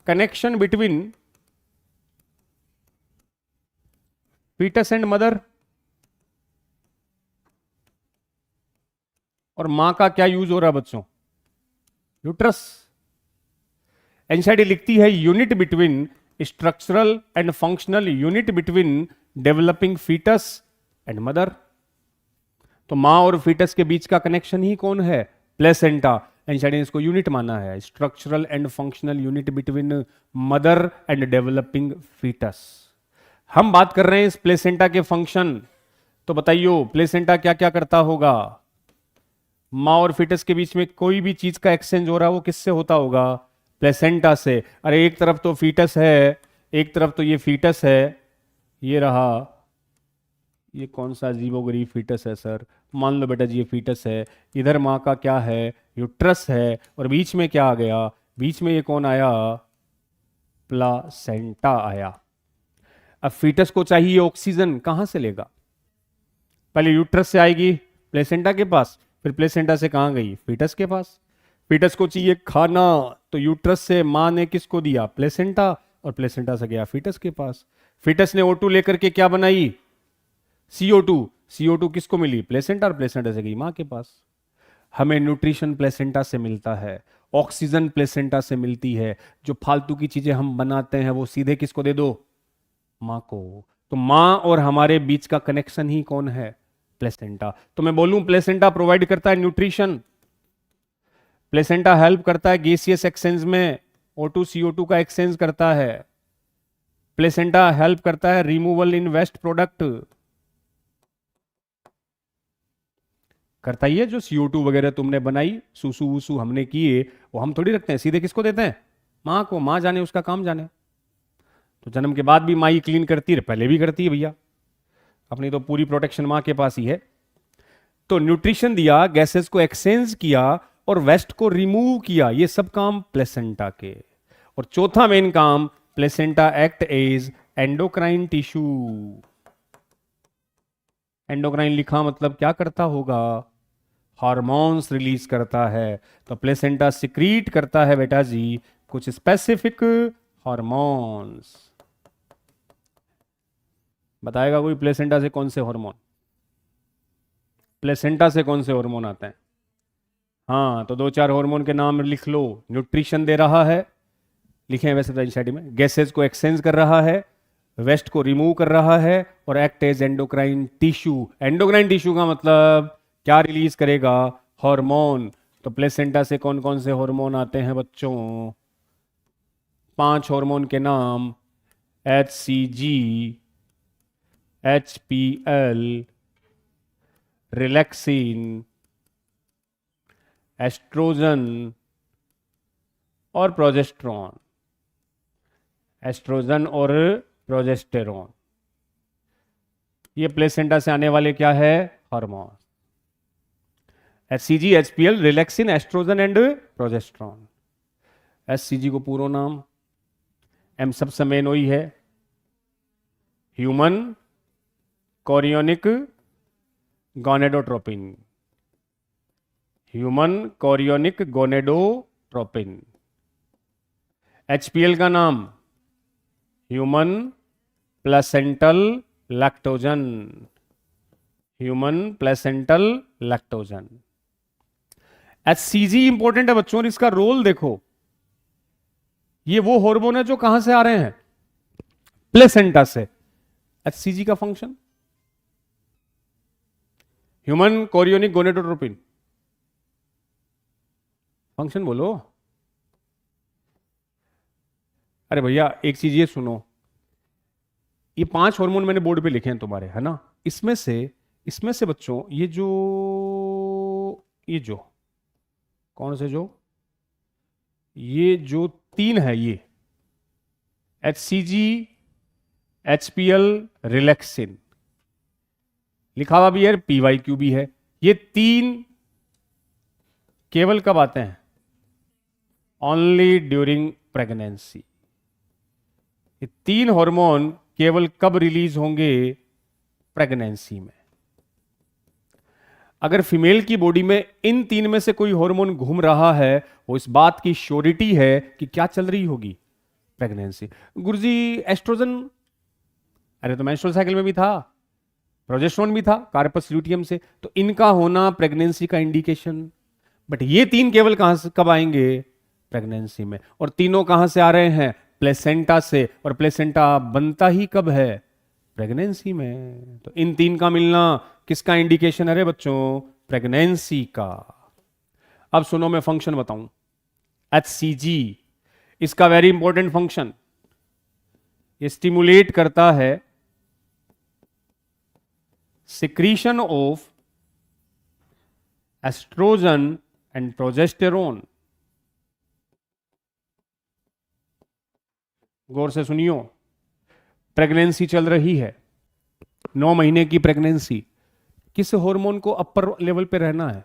connection between foetus and mother और मां का क्या यूज हो रहा है बच्चों, यूट्रस। एनसीईआरटी लिखती है unit between, structural and functional unit between developing foetus and mother. तो मां और फीटस के बीच का कनेक्शन ही कौन है, प्लेसेंटा। एनसीईआरटी ने इसको यूनिट माना है, structural and functional unit between mother and developing foetus. हम बात कर रहे हैं इस प्लेसेंटा के फंक्शन। तो बताइयो प्लेसेंटा क्या क्या करता होगा, मां और फीटस के बीच में कोई भी चीज का एक्सचेंज हो रहा है वो किससे होता होगा, प्लेसेंटा से। अरे एक तरफ तो फीटस है, एक तरफ तो ये फीटस है, ये रहा, ये कौन सा अजीबोगरीब फीटस है सर, मान लो बेटा जी ये फीटस है, इधर मां का क्या है, यूट्रस है, और बीच में क्या आ गया, बीच में ये कौन आया, प्लासेंटा आया। अब फीटस को चाहिए ऑक्सीजन, कहां से लेगा, पहले यूट्रस से आएगी प्लेसेंटा के पास, फिर प्लेसेंटा से कहां गई, फीटस के पास। फीटस को चाहिए खाना, तो यूट्रस से मां ने किसको दिया, प्लेसेंटा, और प्लेसेंटा से गया फीटस के पास। फीटस ने O2 लेकर के क्या बनाई, CO2। CO2 किसको मिली, प्लेसेंटा, और प्लेसेंटा से गई मां के पास। हमें न्यूट्रिशन प्लेसेंटा से मिलता है, ऑक्सीजन प्लेसेंटा से मिलती है। जो फालतू की चीजें हम बनाते हैं वो सीधे किसको दे दो, मां को। तो मां और हमारे बीच का कनेक्शन ही कौन है, प्लेसेंटा। तो मैं बोलूं प्लेसेंटा प्रोवाइड करता है न्यूट्रिशन, प्लेसेंटा हेल्प करता है गैसियस एक्सचेंज में, O2 CO2 का एक्सचेंज करता है, प्लेसेंटा हेल्प करता है रिमूवल इन वेस्ट प्रोडक्ट, करता ही है। जो CO2 वगैरह तुमने बनाई, सूसू वूसू हमने किए, वो हम थोड़ी रखते हैं, सीधे किसको देते हैं, मां को। मां जाने उसका काम जाने। तो जन्म के बाद भी मां ही क्लीन करती है, पहले भी करती है भैया, अपनी तो पूरी प्रोटेक्शन मां के पास ही है। तो न्यूट्रिशन दिया, गैसेस को एक्सचेंज किया और वेस्ट को रिमूव किया, ये सब काम प्लेसेंटा के। और चौथा मेन काम, placenta act as endocrine tissue, endocrine लिखा मतलब क्या करता होगा, हार्मोन्स रिलीज करता है। तो प्लेसेंटा सिक्रीट करता है बेटा जी कुछ स्पेसिफिक हार्मोन्स। बताएगा कोई प्लेसेंटा से कौन से हार्मोन, प्लेसेंटा से कौन से हार्मोन आते हैं? हाँ, तो 2-4 हार्मोन के नाम लिख लो। न्यूट्रिशन दे रहा है, लिखे हैं वैसे तो एनसीईआरटी में। गैसेस को एक्सचेंज कर रहा है, वेस्ट को रिमूव कर रहा है, और act as endocrine tissue. Endocrine tissue का मतलब क्या रिलीज करेगा, हार्मोन। तो प्लेसेंटा से कौन कौन से हार्मोन आते हैं बच्चों? 5 हार्मोन के नाम, HCG, HPL, रिलैक्सिन, एस्ट्रोजन और प्रोजेस्टेरॉन। एस्ट्रोजन और प्रोजेस्टेरॉन, ये प्लेसेंटा से आने वाले क्या है, hormone. HCG, HPL, relaxin, oestrogen and progesterone. HCG को पूरा नाम, M सबसे मेन वही है, human chorionic gonadotropin. Human chorionic gonadotropin. HPL का नाम human placental lactogen. Human placental lactogen. HCG important है बच्चों, और इसका रोल देखो। ये वो हार्मोन है जो कहां से आ रहे हैं, प्लेसेंटा से। HCG का function, human chorionic gonadotropin, function बोलो। अरे भैया एक चीज ये सुनो, ये 5 हार्मोन मैंने बोर्ड पे लिखे हैं तुम्हारे, है ना। इसमें से बच्चों ये जो कौन से, ये जो 3 है, ये HCG, HPL, रिलैक्सिन, लिखा हुआ भी है, PYQ भी है। ये 3 केवल कब आते हैं, ओनली ड्यूरिंग प्रेगनेंसी। ये 3 हार्मोन केवल कब रिलीज होंगे, प्रेगनेंसी में। अगर फीमेल की बॉडी में इन 3 में से कोई हार्मोन घूम रहा है, वो इस बात की श्योरिटी है कि क्या चल रही होगी, प्रेगनेंसी। गुरुजी एस्ट्रोजन, अरे तो मेंस्ट्रुअल साइकिल में भी था, प्रोजेस्टेरोन भी था कार्पस ल्यूटियम से, तो इनका होना प्रेगनेंसी का इंडिकेशन। बट ये 3 केवल कहां से कब आएंगे, प्रेगनेंसी में। और तीनों कहां से आ रहे हैं, प्लेसेंटा से। और प्लेसेंटा बनता ही कब है, प्रेगनेंसी में। तो इन 3 का मिलना किसका इंडिकेशन है रे बच्चों, प्रेगनेंसी का। अब सुनो मैं फंक्शन बताऊं। HCG, इसका वेरी इंपॉर्टेंट फंक्शन, ये स्टिमुलेट करता है secretion of estrogen and progesterone. गौर से सुनियो, प्रेगनेंसी चल रही है, 9 महीने की प्रेगनेंसी। किस हार्मोन को अपर लेवल पे रहना है,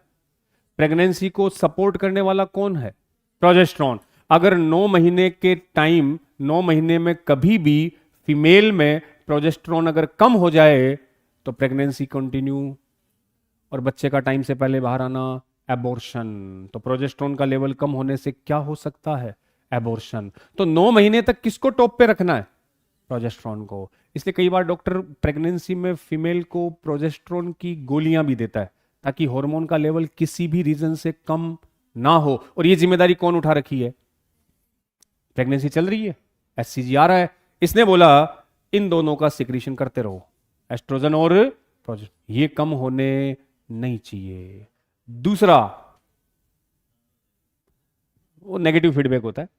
प्रेगनेंसी को सपोर्ट करने वाला कौन है, प्रोजेस्टेरोन। अगर 9 महीने के टाइम, 9 महीने में कभी भी फीमेल में प्रोजेस्टेरोन अगर कम हो जाए तो प्रेगनेंसी कंटिन्यू, और बच्चे का टाइम से पहले बाहर आना, एबॉर्शन। तो प्रोजेस्टेरोन का लेवल कम होने से क्या हो सकता है, एबॉर्शन। तो 9 महीने तक किसको टॉप पे रखना है, प्रोजेस्टेरोन को। इसलिए कई बार डॉक्टर प्रेगनेंसी में फीमेल को प्रोजेस्टेरोन की गोलियां भी देता है, ताकि हार्मोन का लेवल किसी भी रीजन से कम ना हो। और ये जिम्मेदारी कौन उठा रखी है, प्रेगनेंसी चल रही है, HCG आ रहा है, इसने बोला इन दोनों का सिक्रीशन करते रहो, एस्ट्रोजन और प्रोजेस्टेरोन, ये कम होने नहीं चाहिए। दूसरा, वो नेगेटिव फीडबैक होता है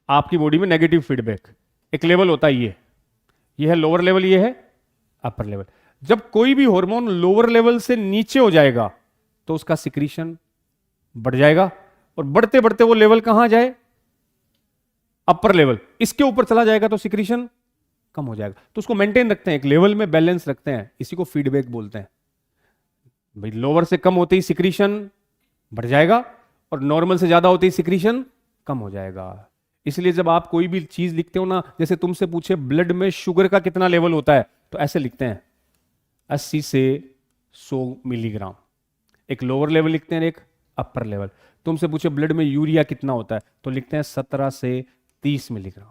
आपकी बॉडी में। नेगेटिव फीडबैक एक लेवल होता है, ये है लोअर लेवल, ये है अपर लेवल। जब कोई भी हार्मोन लोअर लेवल से नीचे हो जाएगा तो उसका सिक्रीशन बढ़ जाएगा, और बढ़ते बढ़ते वो लेवल कहां जाए, अपर लेवल। इसके ऊपर चला जाएगा तो सिक्रीशन कम हो जाएगा। तो उसको मेंटेन रखते हैं, एक लेवल में बैलेंस रखते हैं, इसी को फीडबैक बोलते हैं। भाई लोअर से कम होते ही सिक्रीशन बढ़ जाएगा, और नॉर्मल से ज्यादा होते ही सिक्रीशन कम हो जाएगा। इसलिए जब आप कोई भी चीज लिखते हो ना, जैसे तुमसे पूछे ब्लड में शुगर का कितना लेवल होता है, तो ऐसे लिखते हैं, 80 से 100 मिलीग्राम, एक लोअर लेवल लिखते हैं, एक अपर लेवल। तुमसे पूछे ब्लड में यूरिया कितना होता है, तो लिखते हैं 17 से 30 मिलीग्राम।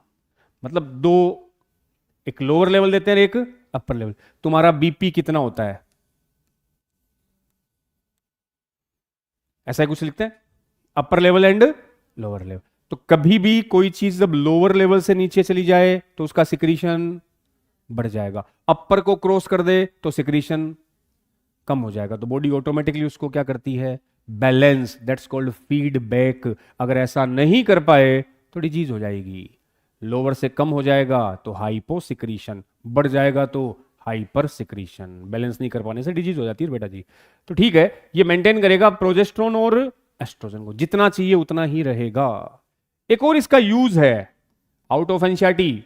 मतलब दो, एक लोअर लेवल देते हैं, एक अपर लेवल। तुम्हारा बीपी कितना होता है, ऐसा ही कुछ लिखते हैं, upper level and lower level. तो कभी भी कोई चीज जब लोअर लेवल से नीचे चली जाए तो उसका सिक्रीशन बढ़ जाएगा, अपर को क्रॉस कर दे तो सिक्रीशन कम हो जाएगा। तो बॉडी ऑटोमेटिकली उसको क्या करती है, बैलेंस, दैट्स कॉल्ड फीडबैक। अगर ऐसा नहीं कर पाए तो डिजीज हो जाएगी। लोअर से कम हो जाएगा तो हाइपो सिक्रीशन, बढ़ जाएगा तो हाइपर सिक्रीशन। बैलेंस नहीं कर पाने से डिजीज हो जाती है बेटा जी। तो ठीक है, ये मेंटेन करेगा प्रोजेस्टेरोन और एस्ट्रोजन को, जितना चाहिए उतना ही रहेगा। एक और इसका यूज है आउट ऑफ एनसीईआरटी,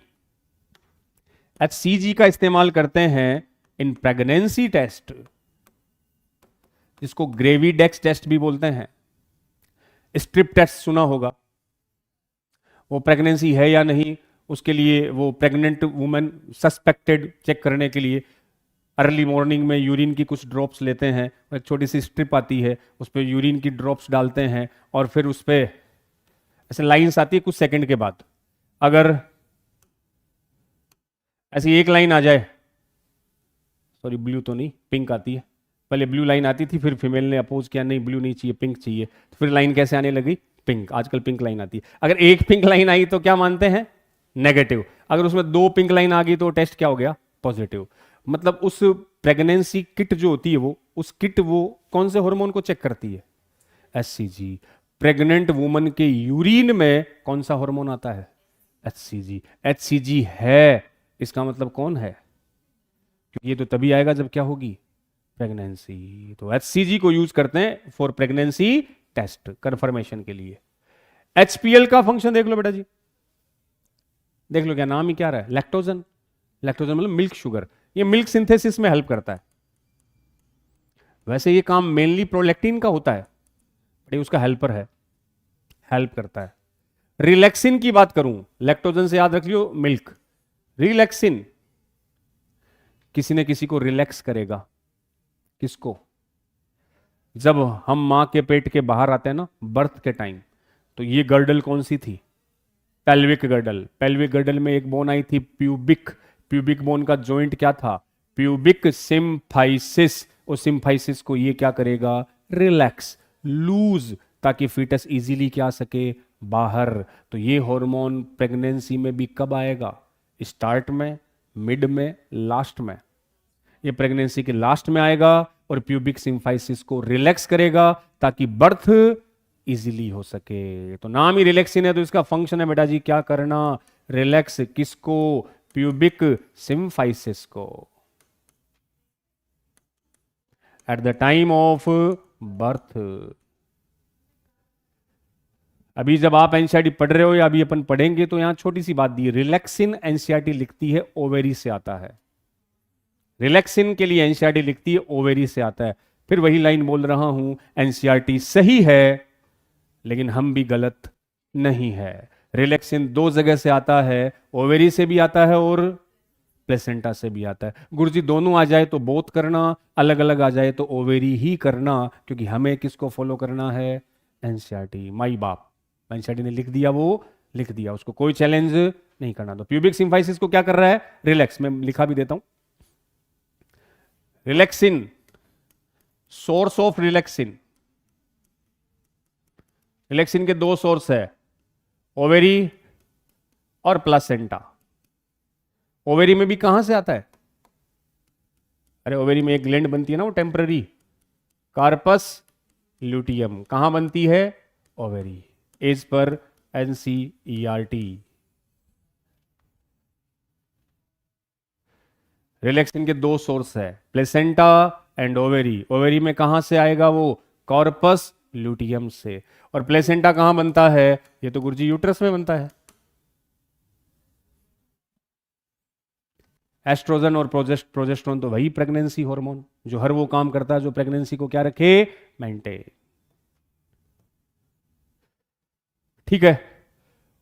HCG का इस्तेमाल करते हैं इन प्रेगनेंसी टेस्ट, जिसको ग्रेविडेक्स टेस्ट भी बोलते हैं। स्ट्रिप टेस्ट सुना होगा, वो प्रेगनेंसी है या नहीं उसके लिए, वो प्रेग्नेंट वुमेन सस्पेक्टेड चेक करने के लिए अर्ली मॉर्निंग में यूरिन की कुछ ड्रॉप्स लेते हैं, एक छोटी सी स्ट्रिप आती है, उस पर यूरिन की ड्रॉप्स डालते हैं और फिर उस पर ऐसे लाइंस आती है कुछ सेकंड के बाद। अगर ऐसी एक लाइन आ जाए, सॉरी ब्लू तो नहीं, पिंक आती है, पहले ब्लू लाइन आती थी, फिर फीमेल ने अपोज किया नहीं ब्लू नहीं चाहिए पिंक चाहिए, तो फिर लाइन कैसे आने लगी, पिंक। आजकल पिंक लाइन आती है। अगर एक पिंक लाइन आई तो क्या मानते हैं, नेगेटिव। अगर उसमें दो पिंक लाइन आ गई तो टेस्ट क्या हो गया, पॉजिटिव। मतलब उस प्रेगनेंसी किट जो होती है वो, उस किट वो कौन से हार्मोन को चेक करती है, HCG। प्रेग्नेंट वुमन के यूरिन में कौन सा हार्मोन आता है, HCG। HCG है, इसका मतलब कौन है, क्योंकि ये तो तभी आएगा जब क्या होगी, प्रेगनेंसी। तो HCG को यूज करते हैं फॉर प्रेगनेंसी टेस्ट कंफर्मेशन के लिए। HPL का फंक्शन देख लो बेटा जी, देख लो क्या नाम ही क्या रहा है, लैक्टोजन। लैक्टोजन मतलब मिल्क शुगर, ये मिल्क सिंथेसिस में हेल्प करता है। वैसे ये काम मेनली प्रोलैक्टिन का होता है, बट ये उसका हेल्पर है, हेल्प करता है। रिलैक्सिन की बात करूं, लैक्टोजन से याद रख लियो मिल्क। रिलैक्सिन किसी न किसी को रिलैक्स करेगा, किसको, जब हम मां के पेट के बाहर आते हैं ना बर्थ के टाइम, तो ये गर्डल कौन सी थी, पेल्विक गर्डल। पेल्विक गर्डल में एक बोन आई थी प्यूबिक, प्यूबिक बोन का जॉइंट क्या था, प्यूबिक सिम्फाइसिस। उस सिम्फाइसिस को ये क्या करेगा, रिलैक्स, लूज, ताकि फीटस इजीली क्या सके बाहर। तो ये हार्मोन प्रेगनेंसी में भी कब आएगा, स्टार्ट में, मिड में, लास्ट में। ये प्रेगनेंसी के लास्ट में आएगा और प्यूबिक सिम्फाइसिस को रिलैक्स करेगा ताकि बर्थ इजीली हो सके। तो नाम ही रिलैक्सिन है, तो इसका फंक्शन है बेटा जी क्या करना, रिलैक्स किसको, प्यूबिक सिम्फाइसिस को at the time of birth. अभी जब आप एनसीईआरटी पढ़ रहे हो या अभी अपन पढ़ेंगे तो यहां छोटी सी बात दी, रिलैक्सिन एनसीईआरटी लिखती है ओवेरी से आता है। रिलैक्सिन के लिए एनसीईआरटी लिखती है ओवेरी से आता है। फिर वही लाइन बोल रहा हूं, एनसीईआरटी सही है लेकिन हम भी गलत नहीं है। रिलैक्सिन दो जगह से आता है, ओवेरी से भी आता है और प्लेसेंटा से भी आता है। गुरुजी दोनों आ जाए तो बोथ करना, अलग अलग आ जाए तो ओवेरी ही करना, क्योंकि हमें किसको फॉलो करना है, एनसीईआरटी। माई बाप, एनसीईआरटी ने लिख दिया वो लिख दिया, उसको कोई चैलेंज नहीं करना। तो प्यूबिक सिम्फाइसिस को क्या कर रहा है, रिलैक्स। मैं लिखा भी देता हूं, relaxin, source of relaxin. Relaxin के दो सोर्स है, ओवेरी और प्लासेंटा। ओवेरी में भी कहां से आता है, अरे ओवेरी में एक ग्लैंड बनती है ना वो टेम्पररी, कार्पस ल्यूटियम। कहां बनती है, ovary, as per NCERT. Relaxin के दो सोर्स है, प्लेसेंटा एंड ओवेरी। ओवेरी में कहां से आएगा वो, कॉर्पस ल्यूटियम से। और प्लेसेंटा कहां बनता है, ये तो गुरुजी यूट्रस में बनता है। एस्ट्रोजन और प्रोजेस्टेरोन तो वही प्रेगनेंसी हार्मोन जो हर वो काम करता है जो प्रेगनेंसी को क्या रखे, मेंटेन। ठीक है,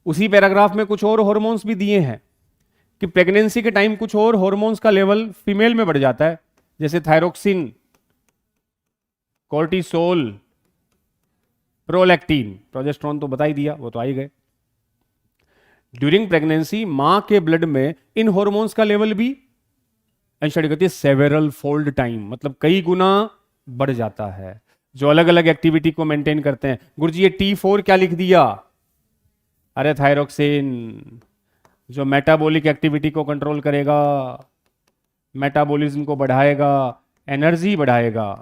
उसी पैराग्राफ में कुछ और हार्मोन्स भी दिए हैं कि प्रेगनेंसी के टाइम कुछ और हार्मोन्स का लेवल फीमेल में बढ़ जाता है, जैसे थायरोक्सिन, कोर्टिसोल, प्रोलैक्टिन, प्रोजेस्टेरोन तो बता ही दिया, वो तो आ ही गए। ड्यूरिंग प्रेगनेंसी मां के ब्लड में इन हॉर्मोन्स का लेवल भी स्टडी करती है सेवेरल फोल्ड टाइम, मतलब कई गुना बढ़ जाता है, जो अलग अलग एक्टिविटी को मेंटेन करते हैं। गुरुजी ये T4 क्या लिख दिया? अरे थायरोक्सिन, जो मेटाबॉलिक एक्टिविटी को कंट्रोल करेगा, मेटाबॉलिज्म को बढ़ाएगा, एनर्जी बढ़ाएगा।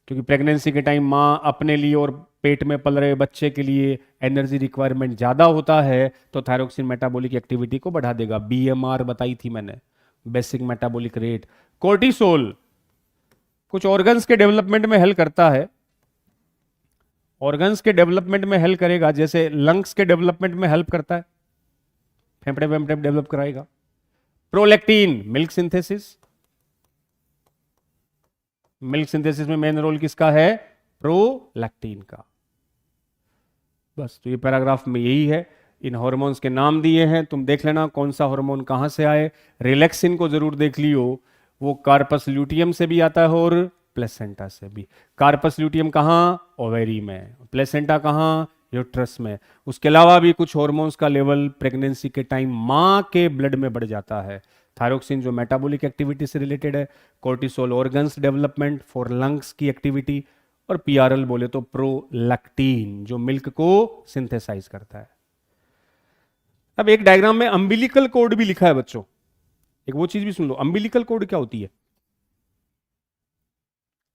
क्योंकि प्रेगनेंसी के टाइम मां अपने लिए और पेट में पल रहे बच्चे के लिए एनर्जी रिक्वायरमेंट ज्यादा होता है, तो थायरोक्सिन मेटाबॉलिक एक्टिविटी को बढ़ा देगा। BMR बताई थी मैंने, बेसिक मेटाबॉलिक रेट। कोर्टिसोल कुछ ऑर्गन्स के डेवलपमेंट में हेल्प करता है, ऑर्गन्स के डेवलपमेंट में हेल्प करेगा, जैसे लंग्स के डेवलपमेंट में हेल्प करता है, फेफड़े वेफड़े डेवलप कराएगा। Prolactin milk synthesis, milk synthesis में मेन रोल किसका है? प्रोलैक्टिन का। बस, तो ये पैराग्राफ में यही है। इन हार्मोन्स के नाम दिए हैं, तुम देख लेना कौन सा हार्मोन कहां से आए। रिलैक्सिन को जरूर देख लियो, वो कार्पस ल्यूटियम से भी आता है और प्लेसेंटा से भी। कार्पस ल्यूटियम कहां? ओवेरी में। प्लेसेंटा कहां? यूट्रस में। उसके अलावा भी कुछ हार्मोन्स का लेवल प्रेगनेंसी के टाइम मां के ब्लड में बढ़ जाता है। थायरोक्सिन जो मेटाबॉलिक एक्टिविटी से रिलेटेड है, cortisol organs development for lungs की एक्टिविटी, और PRL बोले तो प्रोलैक्टिन जो मिल्क को सिंथेसाइज करता है। अब एक डायग्राम में अम्बिलिकल कॉर्ड भी लिखा है बच्चों, एक वो चीज भी सुन लो। अम्बिलिकल कॉर्ड क्या होती है?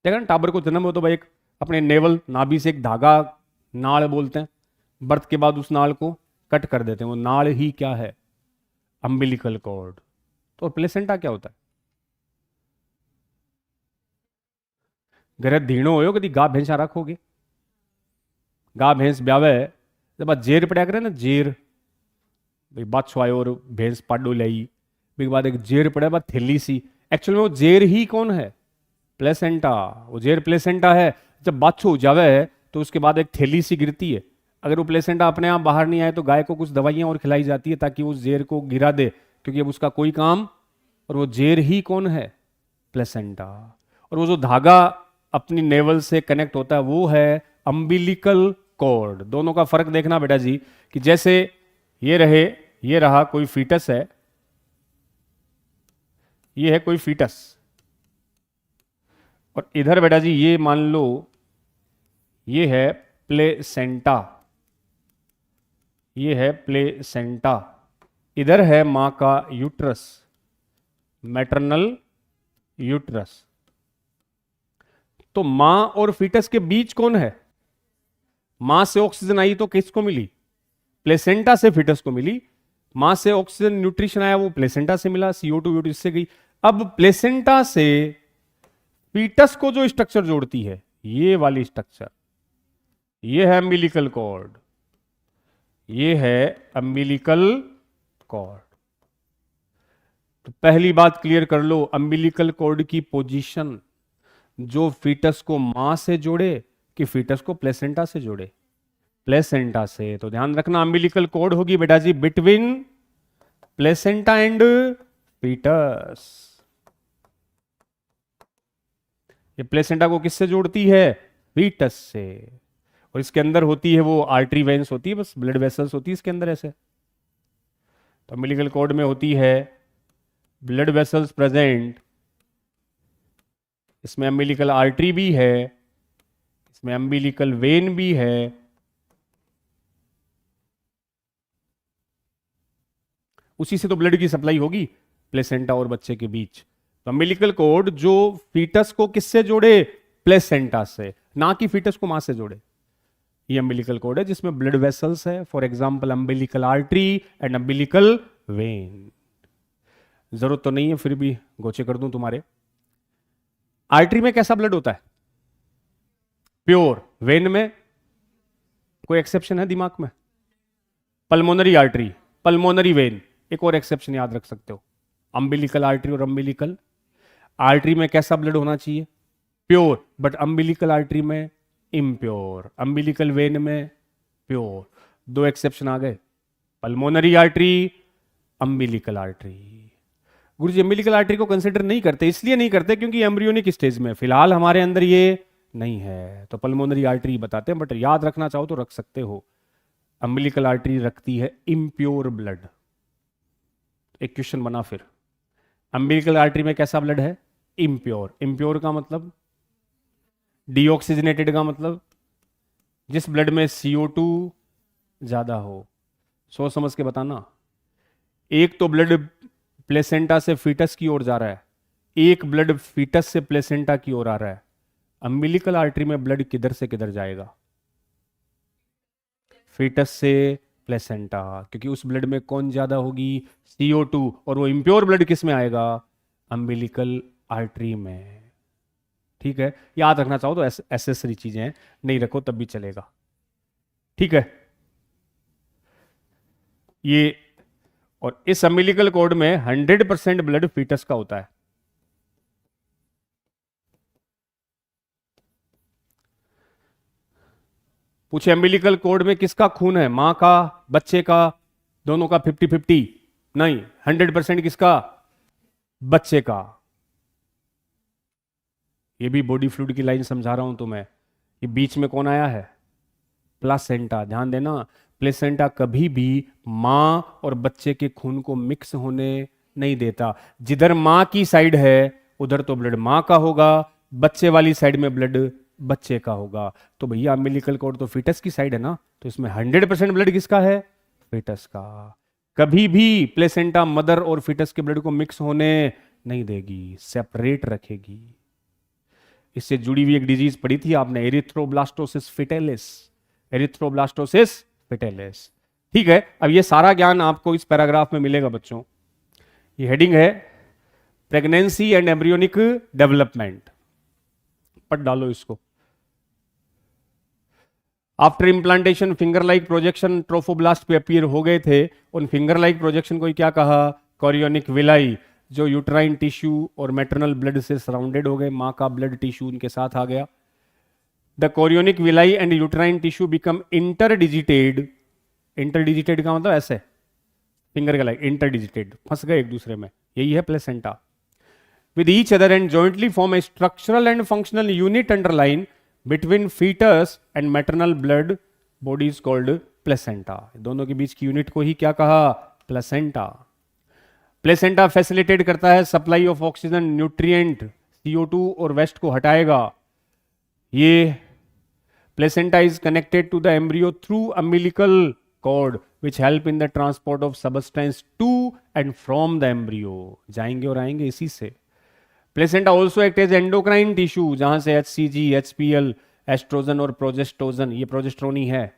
देखा ना, टाबर को जन्म हो तो भाई एक अपने नेवल नाभि से एक धागा, नाड़ बोलते हैं, बर्थ के बाद उस नाड़ को कट कर देते हैं, वो नाड़ ही क्या है? Umbilical cord. तो प्लेसेंटा क्या होता है? घर धीणो हो कभी गा भैंसा रखोगे, गा भैंस ब्यावे जब जेर पड़ा करे ना, जेर भाई बादशाह आयो और भैंस पाडो लाई, फिर बाद एक जेर पड़ा बाद थैली सी, एक्चुअल में वो जेर ही कौन है? प्लेसेंटा। वो जेर प्लेसेंटा है। जब बादशाह हो जावे है तो उसके बाद एक थैली सी गिरती है, अगर वो प्लेसेंटा अपने आप बाहर नहीं आए तो गाय को कुछ दवाइयां और खिलाई जाती है ताकि वो जेर को गिरा दे, क्योंकि अब उसका कोई काम, और वो जेर ही कौन है? प्लेसेंटा। और वो जो धागा अपनी नेवल से कनेक्ट होता है वो है अम्बिलिकल कॉर्ड। दोनों का फर्क देखना बेटा जी, कि जैसे ये रहे, ये रहा कोई फीटस है, ये है कोई फीटस, और इधर बेटा जी ये मान लो ये है प्लेसेंटा, ये है प्लेसेंटा, इधर है मां का यूट्रस, मैटरनल यूट्रस। तो मां और फीटस के बीच कौन है? मां से ऑक्सीजन आई तो किसको मिली? प्लेसेंटा से फीटस को मिली। मां से ऑक्सीजन न्यूट्रिशन आया वो प्लेसेंटा से मिला, CO2 यूटी इससे गई। अब प्लेसेंटा से फीटस को जो स्ट्रक्चर जोड़ती है, ये वाली स्ट्रक्चर, ये है अम्बिलिकल कॉर्ड, ये है अम्बिलिकल कॉर्ड। तो पहली बात क्लियर कर लो, अम्बिलिकल कॉर्ड की पोजीशन जो फीटस को मां से जोड़े कि फीटस को प्लेसेंटा से जोड़े? प्लेसेंटा से। तो ध्यान रखना अम्बिलिकल कॉर्ड होगी बेटा जी बिटवीन प्लेसेंटा एंड फीटस। ये प्लेसेंटा को किससे जोड़ती है? फीटस से। और इसके अंदर होती है वो आर्टरी वेन्स होती है, बस ब्लड वेसल्स होती है इसके अंदर ऐसे। तो अम्बिलिकल कॉर्ड में होती है ब्लड वेसल्स प्रेजेंट, इसमें अम्बिलिकल आर्टरी भी है, इसमें अम्बिलिकल वेन भी है, उसी से तो ब्लड की सप्लाई होगी प्लेसेंटा और बच्चे के बीच। तो अम्बिलिकल कॉर्ड जो फीटस को किससे जोड़े? प्लेसेंटा से, ना कि फीटस को मां से जोड़े। ये अम्बिलिकल कॉर्ड है जिसमें ब्लड वेसल्स है, for example umbilical artery and umbilical when. जरूरत तो नहीं है फिर भी गोचे कर दूं तुम्हारे। आर्टरी में कैसा ब्लड होता है? प्योर। वेन में कोई एक्सेप्शन है दिमाग में? पल्मोनरी आर्टरी, पल्मोनरी वेन, एक और एक्सेप्शन याद रख सकते हो, अम्बिलिकल आर्टरी और अम्बिलिकल आर्टरी में कैसा ब्लड होना चाहिए? प्योर, बट अम्बिलिकल आर्टरी में इम्प्योर, अम्बिलिकल वेन में प्योर। दो एक्सेप्शन आ गए, पल्मोनरी आर्टरी, अम्बिलिकल आर्टरी। गुरुजी अम्बिलिकल आर्टरी को कंसिडर नहीं करते, इसलिए नहीं करते क्योंकि एम्ब्रियोनिक स्टेज में फिलहाल हमारे अंदर ये नहीं है, तो पल्मोनरी आर्टरी बताते हैं। बट याद रखना चाहो तो रख सकते हो, अम्बिलिकल आर्टरी रखती है इम्प्योर ब्लड। एक क्वेश्चन बना फिर, अम्बिलिकल आर्टरी में कैसा ब्लड है? इम्प्योर। इम्प्योर का मतलब डीऑक्सीजनेटेड का मतलब जिस ब्लड में CO2 ज्यादा हो। सोच समझ के बताना। एक तो ब्लड प्लेसेंटा से फीटस की ओर जा रहा है, एक ब्लड फीटस से प्लेसेंटा की ओर आ रहा है। अम्बिलिकल आर्टरी में ब्लड किधर से किधर जाएगा? फीटस से प्लेसेंटा, क्योंकि उस ब्लड में कौन ज्यादा होगी? CO2। और वो इम्प्योर ब्लड किस में आएगा? अम्बिलिकल आर्टरी में। ठीक है, याद रखना चाहो तो एसेसरी चीजें हैं, नहीं रखो तब भी चलेगा। ठीक है, ये और इस अम्बिलिकल कॉर्ड में 100% ब्लड फीटस का होता है। पूछे अम्बिलिकल कॉर्ड में किसका खून है? मां का, बच्चे का, दोनों का 50-50? नहीं, 100% किसका? बच्चे का। ये भी बॉडी फ्लूइड की लाइन समझा रहा हूं तुम्हें। ये बीच में कौन आया है? प्लासेंटा। ध्यान देना, प्लेसेंटा कभी भी मां और बच्चे के खून को मिक्स होने नहीं देता। जिधर मां की साइड है उधर तो ब्लड मां का होगा, बच्चे वाली साइड में ब्लड बच्चे का होगा। तो भैया अम्बिलिकल कॉर्ड तो फीटस की साइड है ना, तो इसमें 100% ब्लड किसका है? फीटस का। कभी भी प्लेसेंटा मदर और फीटस के ब्लड को मिक्स होने नहीं देगी, सेपरेट रखेगी। इससे जुड़ी हुई एक डिजीज पढ़ी थी आपने, एरिथ्रोब्लास्टोसिस फिटेलिस। Erythroblastosis fetalis. ठीक है, अब ये सारा ज्ञान आपको इस पैराग्राफ में मिलेगा बच्चों। ये हेडिंग है प्रेगनेंसी एंड एम्ब्रियोनिक डेवलपमेंट। पढ़ डालो इसको। After implantation finger like projection trophoblast पे अपीयर हो गए थे। उन फिंगर लाइक प्रोजेक्शन को क्या कहा? कोरियोनिक विलाई, जो यूट्राइन टिश्यू और मैटरनल ब्लड से सराउंडेड हो गए, मां का ब्लड टिश्यू उनके साथ आ गया। The chorionic villi and uterine tissue become interdigitated. Interdigitated का मतलब ऐसे फिंगर का लाइक इंटरडिजिटेड, फंस गए एक दूसरे में, यही है placenta. With each other and jointly form a structural and functional unit underline between foetus and maternal blood body is called placenta. दोनों के बीच की यूनिट को ही क्या कहा? प्लेसेंटा। प्लेसेंटा फैसिलिटेट करता है supply of oxygen, nutrient, CO2 और वेस्ट को हटाएगा। ये placenta is connected to the embryo through umbilical cord which help in the transport of substance to and from the embryo. जाएंगे और आएंगे इसी से। Placenta also act as endocrine tissue, जहां से HCG, HPL, एस्ट्रोजन और प्रोजेस्टोजन, ये प्रोजेस्ट्रोन ही है।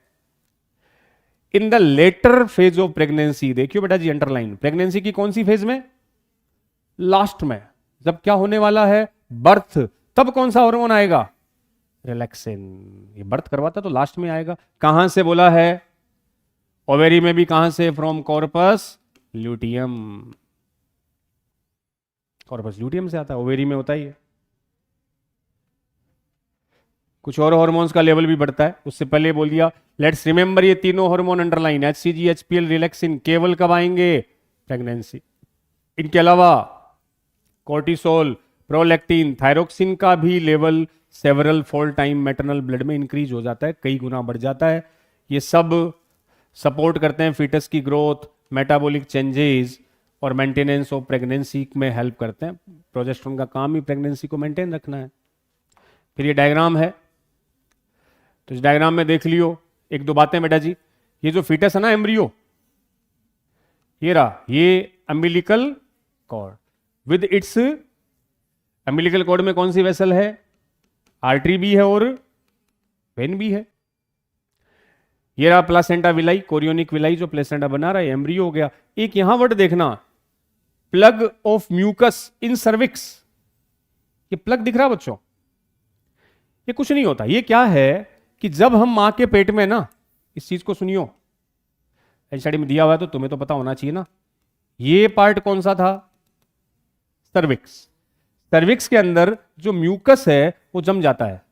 In the later phase of pregnancy, देखियो बेटा जी अंडरलाइन, प्रेगनेंसी की कौन सी फेज में? लास्ट में, जब क्या होने वाला है? बर्थ। तब कौन सा हार्मोन आएगा? रिलैक्सिन। ये बर्थ करवाता तो लास्ट में आएगा। कहां से बोला है? ओवेरी में भी कहां से? From corpus luteum. Corpus luteum से आता है, ओवेरी में होता ही है। कुछ और हार्मोन्स का लेवल भी बढ़ता है, उससे पहले बोल दिया। लेट्स रिमेंबर ये तीनों hormone underline, HCG, HPL, relaxin, केवल कब आएंगे? प्रेगनेंसी। इनके अलावा कोर्टिसोल, प्रोलैक्टिन, थायरोक्सिन का भी level several fold time maternal blood में इंक्रीज हो जाता है, कई गुना बढ़ जाता है। ये सब सपोर्ट करते हैं फीटस की ग्रोथ, मेटाबॉलिक चेंजेस और मेंटेनेंस ऑफ प्रेगनेंसी में हेल्प करते हैं। प्रोजेस्टेरोन का काम ही प्रेगनेंसी को मेंटेन रखना है। फिर ये डायग्राम है, तो इस डायग्राम में देख लियो एक दो बातें बेटा जी। ये जो फीटस है ना, एम्ब्रियो, ये रहा, ये umbilical cord with its, umbilical cord में कौन सी वेसल है? आर्टरी भी है और वेन भी है। ये रहा प्लासेंटा विलाई, कोरियोनिक विलाई जो प्लेसेंटा बना रहा है, एम्ब्रियो हो गया। एक यहां वर्ड देखना, plug of mucus in cervix. ये प्लग दिख रहा बच्चों? ये कुछ नहीं होता, ये क्या है कि जब हम मां के पेट में ना, इस चीज को सुनियो, एनसीईआरटी में दिया हुआ है तो तुम्हें तो पता होना चाहिए ना। ये पार्ट कौन सा था? सर्विक्स। सर्विक्स के अंदर जो म्यूकस है वो जम जाता है।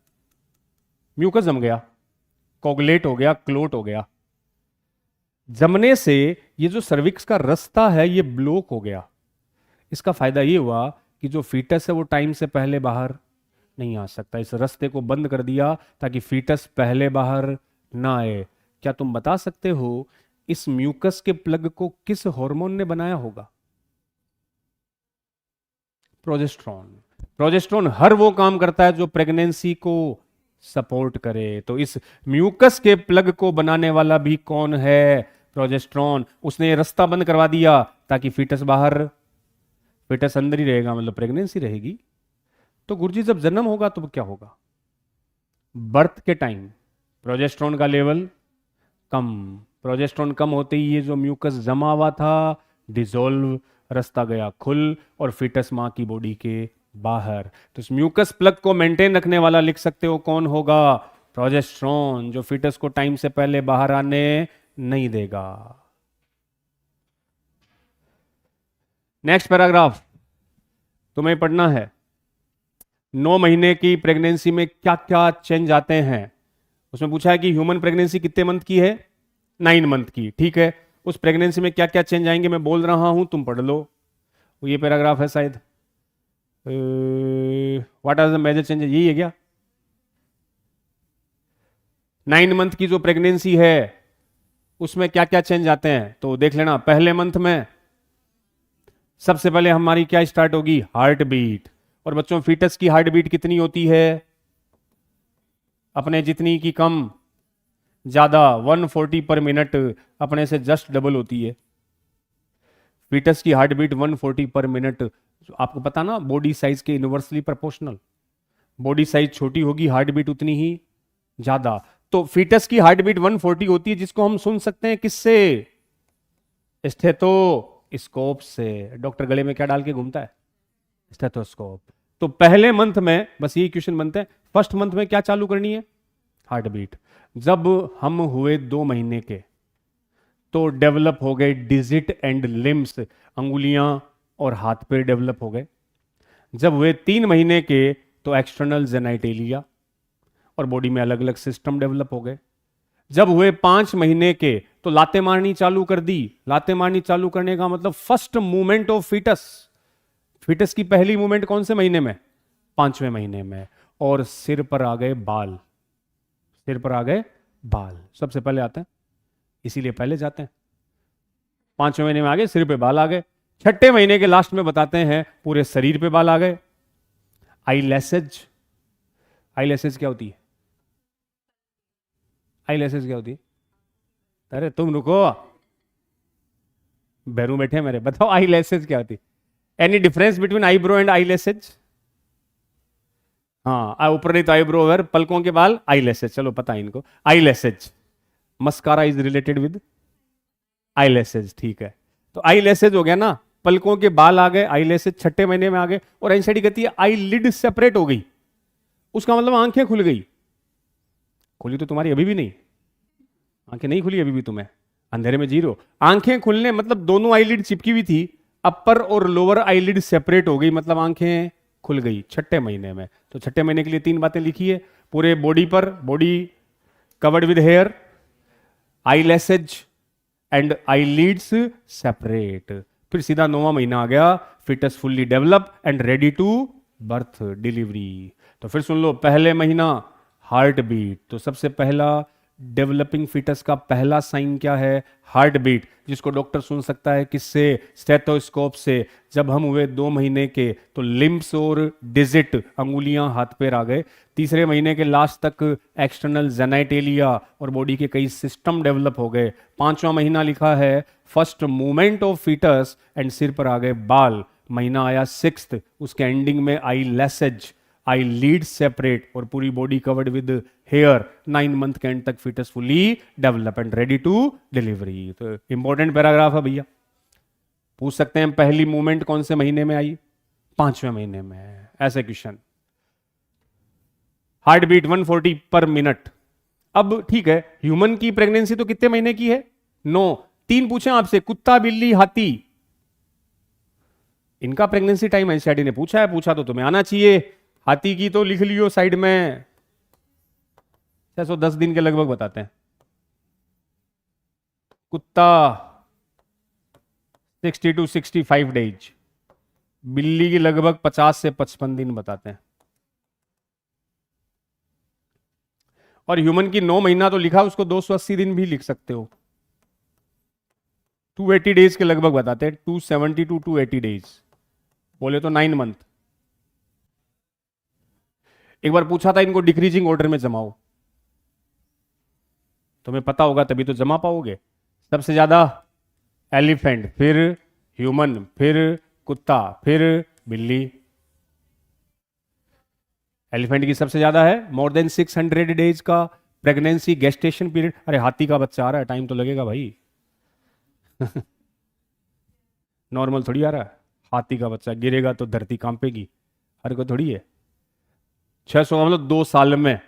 म्यूकस जम गया, कोगुलेट हो गया, क्लोट हो गया। जमने से ये जो सर्विक्स का रास्ता है ये ब्लॉक हो गया। इसका फायदा ये हुआ कि जो फीटस है वो टाइम से पहले बाहर नहीं आ सकता, इस रास्ते को बंद कर दिया ताकि फीटस पहले बाहर ना आए। क्या तुम बता सकते हो इस म्यूकस के प्लग को किस हार्मोन ने बनाया होगा? प्रोजेस्टेरॉन। प्रोजेस्टेरॉन हर वो काम करता है जो प्रेगनेंसी को सपोर्ट करे, तो इस म्यूकस के प्लग को बनाने वाला भी कौन है? प्रोजेस्टेरॉन। उसने रास्ता बंद करवा दिया ताकि फीटस बाहर, फीटस अंदर ही रहेगा, मतलब प्रेगनेंसी रहेगी। तो गुरुजी जब जन्म होगा तो क्या होगा? बर्थ के टाइम प्रोजेस्टेरॉन का लेवल कम, प्रोजेस्टेरॉन कम होते ही ये जो म्यूकस जमा हुआ था डिसॉल्व, रास्ता गया खुल और फीटस मां की बॉडी के बाहर। तो इस म्यूकस प्लग को मेंटेन रखने वाला लिख सकते हो कौन होगा? प्रोजेस्टेरॉन, जो फीटस को टाइम से पहले बाहर आने नहीं देगा। नेक्स्ट पैराग्राफ तुम्हें पढ़ना है। 9 महीने की प्रेगनेंसी में क्या क्या चेंज आते हैं। उसमें पूछा है कि ह्यूमन प्रेगनेंसी कितने मंथ की है? 9 मंथ की, ठीक है। उस प्रेगनेंसी में क्या क्या चेंज आएंगे मैं बोल रहा हूं, तुम पढ़ लो। ये पैराग्राफ है शायद, what are the major changes, यही है क्या? 9 मंथ की जो प्रेगनेंसी है उसमें क्या क्या चेंज आते हैं तो देख लेना। पहले मंथ में सबसे पहले हमारी क्या स्टार्ट होगी? Heart beat. और बच्चों फीटस की हार्ट बीट कितनी होती है? अपने जितनी की कम ज्यादा 140 पर मिनट, अपने से जस्ट डबल होती है। फीटस की हार्ट बीट 140 पर मिनट। आपको पता ना, बॉडी साइज के इनवर्सली प्रोपोर्शनल, बॉडी साइज छोटी होगी हार्ट बीट उतनी ही ज्यादा। तो फीटस की हार्ट बीट 140 होती है, जिसको हम सुन सकते हैं किससे? स्टेथोस्कोप से। डॉक्टर गले में क्या डाल के घूमता है? स्टेथोस्कोप। तो पहले मंथ में बस यही क्वेश्चन बनते हैं, फर्स्ट मंथ में क्या चालू करनी है? Heart beat. जब हम हुए 2 महीने के तो डेवलप हो गए डिजिट एंड लिम्स, अंगुलियां और हाथ पैर डेवलप हो गए। जब हुए 3 महीने के तो एक्सटर्नल जेनाइटेलिया और बॉडी में अलग अलग सिस्टम डेवलप हो गए। जब हुए 5 महीने के तो लाते मारनी चालू कर दी। लाते मारनी चालू करने का मतलब first movement of foetus. Foetus की पहली मूवमेंट कौन से महीने में? 5वें महीने में। और सिर पर आ गए बाल, सिर पर आ गए बाल सबसे पहले आते हैं, इसीलिए पहले जाते हैं। 5वें महीने में आ गए, सिर पे बाल आ गए। 6ठे महीने के लास्ट में बताते हैं पूरे शरीर पे बाल आ गए। आईलैसेज, आईलैसेज क्या होती है? आईलैसेज क्या होती है? अरे तुम रुको, बैरू बैठे मेरे, बताओ आईलैसेज क्या होती है? Any difference between eyebrow and eyelashes? हाँ, ऊपर नहीं तो आईब्रो ओवर, पलकों के बाल आईलैसेज, चलो पता है इनको। आईलैसेज, मस्कारा इज रिलेटेड विद आईलैसेज, ठीक है। तो आईलैसेज हो गया ना, पलकों के बाल आ गए, आईलैसेज 6ठे महीने में आ गए। और एनसीडी कहती है आई लिड सेपरेट हो गई, उसका मतलब आंखें खुल गई। खुली तो तुम्हारी अभी भी नहीं, आंखें नहीं खुली अभी भी, तुम्हें अंधेरे में जी रहे हो। आंखें खुलने मतलब दोनों आईलिड चिपकी हुई थी, अपर और लोअर आईलिड सेपरेट हो गई, मतलब आंखें खुल गई 6ठे महीने में। तो 6ठे महीने के लिए 3 बातें लिखी है पूरे बॉडी पर, body covered with hair, eyelashes and eyelids separate. फिर सीधा 9वां महीना आ गया, foetus fully develop and ready to birth, delivery. तो फिर सुन लो, पहले महीना हार्ट बीट। तो सबसे पहला डेवलपिंग फिटस का पहला साइन क्या है? हार्ट बीट, जिसको डॉक्टर सुन सकता है किससे? स्टेथोस्कोप से। जब हम हुए 2 महीने के तो लिम्स और डिजिट, अंगुलियां हाथ पैर आ गए। तीसरे महीने के लास्ट तक एक्सटर्नल जेनाइटेलिया और बॉडी के कई सिस्टम डेवलप हो गए। 5वां महीना लिखा है first movement of foetus and सिर पर आ गए बाल। महीना आया 6th, उसके एंडिंग में आई लैसेज, आई लीड सेपरेट और पूरी body covered with hair. 9 month के एंड तक foetus fully develop and ready to delivery. तो इंपॉर्टेंट पैराग्राफ है भैया, पूछ सकते हैं पहली मूवमेंट कौन से महीने में आई? 5वें महीने में, ऐसे क्वेश्चन। हार्ट बीट 140 पर मिनट। अब ठीक है, ह्यूमन की प्रेगनेंसी तो कितने महीने की है? 9। 3 पूछे आपसे, कुत्ता, बिल्ली, हाथी, इनका प्रेगनेंसी टाइम एनसीईआरटी ने पूछा है, पूछा तो तुम्हें आना चाहिए। हाथी की तो लिख लियो साइड में, 610 दिन के लगभग बताते हैं। कुत्ता 60 to 65 डेज, बिल्ली की लगभग 50 से 55 दिन बताते हैं। और ह्यूमन की 9 महीना तो लिखा, उसको 280 दिन भी लिख सकते हो। 280 डेज के लगभग बताते हैं, 270 टू 280 डेज, बोले तो 9 मंथ। एक बार पूछा था इनको डिक्रीजिंग ऑर्डर में जमाओ, तुम्हें पता होगा तभी तो जमा पाओगे। सबसे ज्यादा एलिफेंट, फिर ह्यूमन, फिर कुत्ता, फिर बिल्ली। एलिफेंट की सबसे ज्यादा है, मोर देन 600 डेज का प्रेगनेंसी गेस्टेशन पीरियड। अरे हाथी का बच्चा आ रहा है, टाइम तो लगेगा भाई। नॉर्मल थोड़ी आ रहा है, हाथी का बच्चा गिरेगा तो धरती कांपेगी, हर को थोड़ी है। 600 मतलब 2 साल में,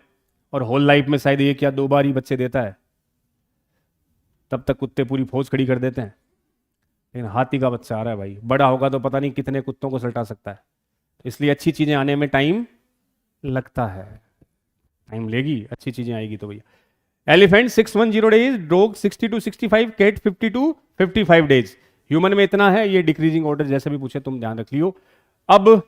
और होल लाइफ में शायद एक या 2 बार ही बच्चे देता है, तब तक कुत्ते पूरी फौज खड़ी कर देते हैं। लेकिन हाथी का बच्चा आ रहा है भाई, बड़ा होगा तो पता नहीं कितने कुत्तों को सल्टा सकता है। इसलिए अच्छी चीजें आने में टाइम लगता है, टाइम लेगी, अच्छी चीजें आएगी तो भैया। Elephant 610 days, dog 60 to 65, cat 50 to 55 days. Human में इतना है, ये डिक्रीजिंग ऑर्डर जैसे भी पूछे तुम ध्यान रख लियो। अब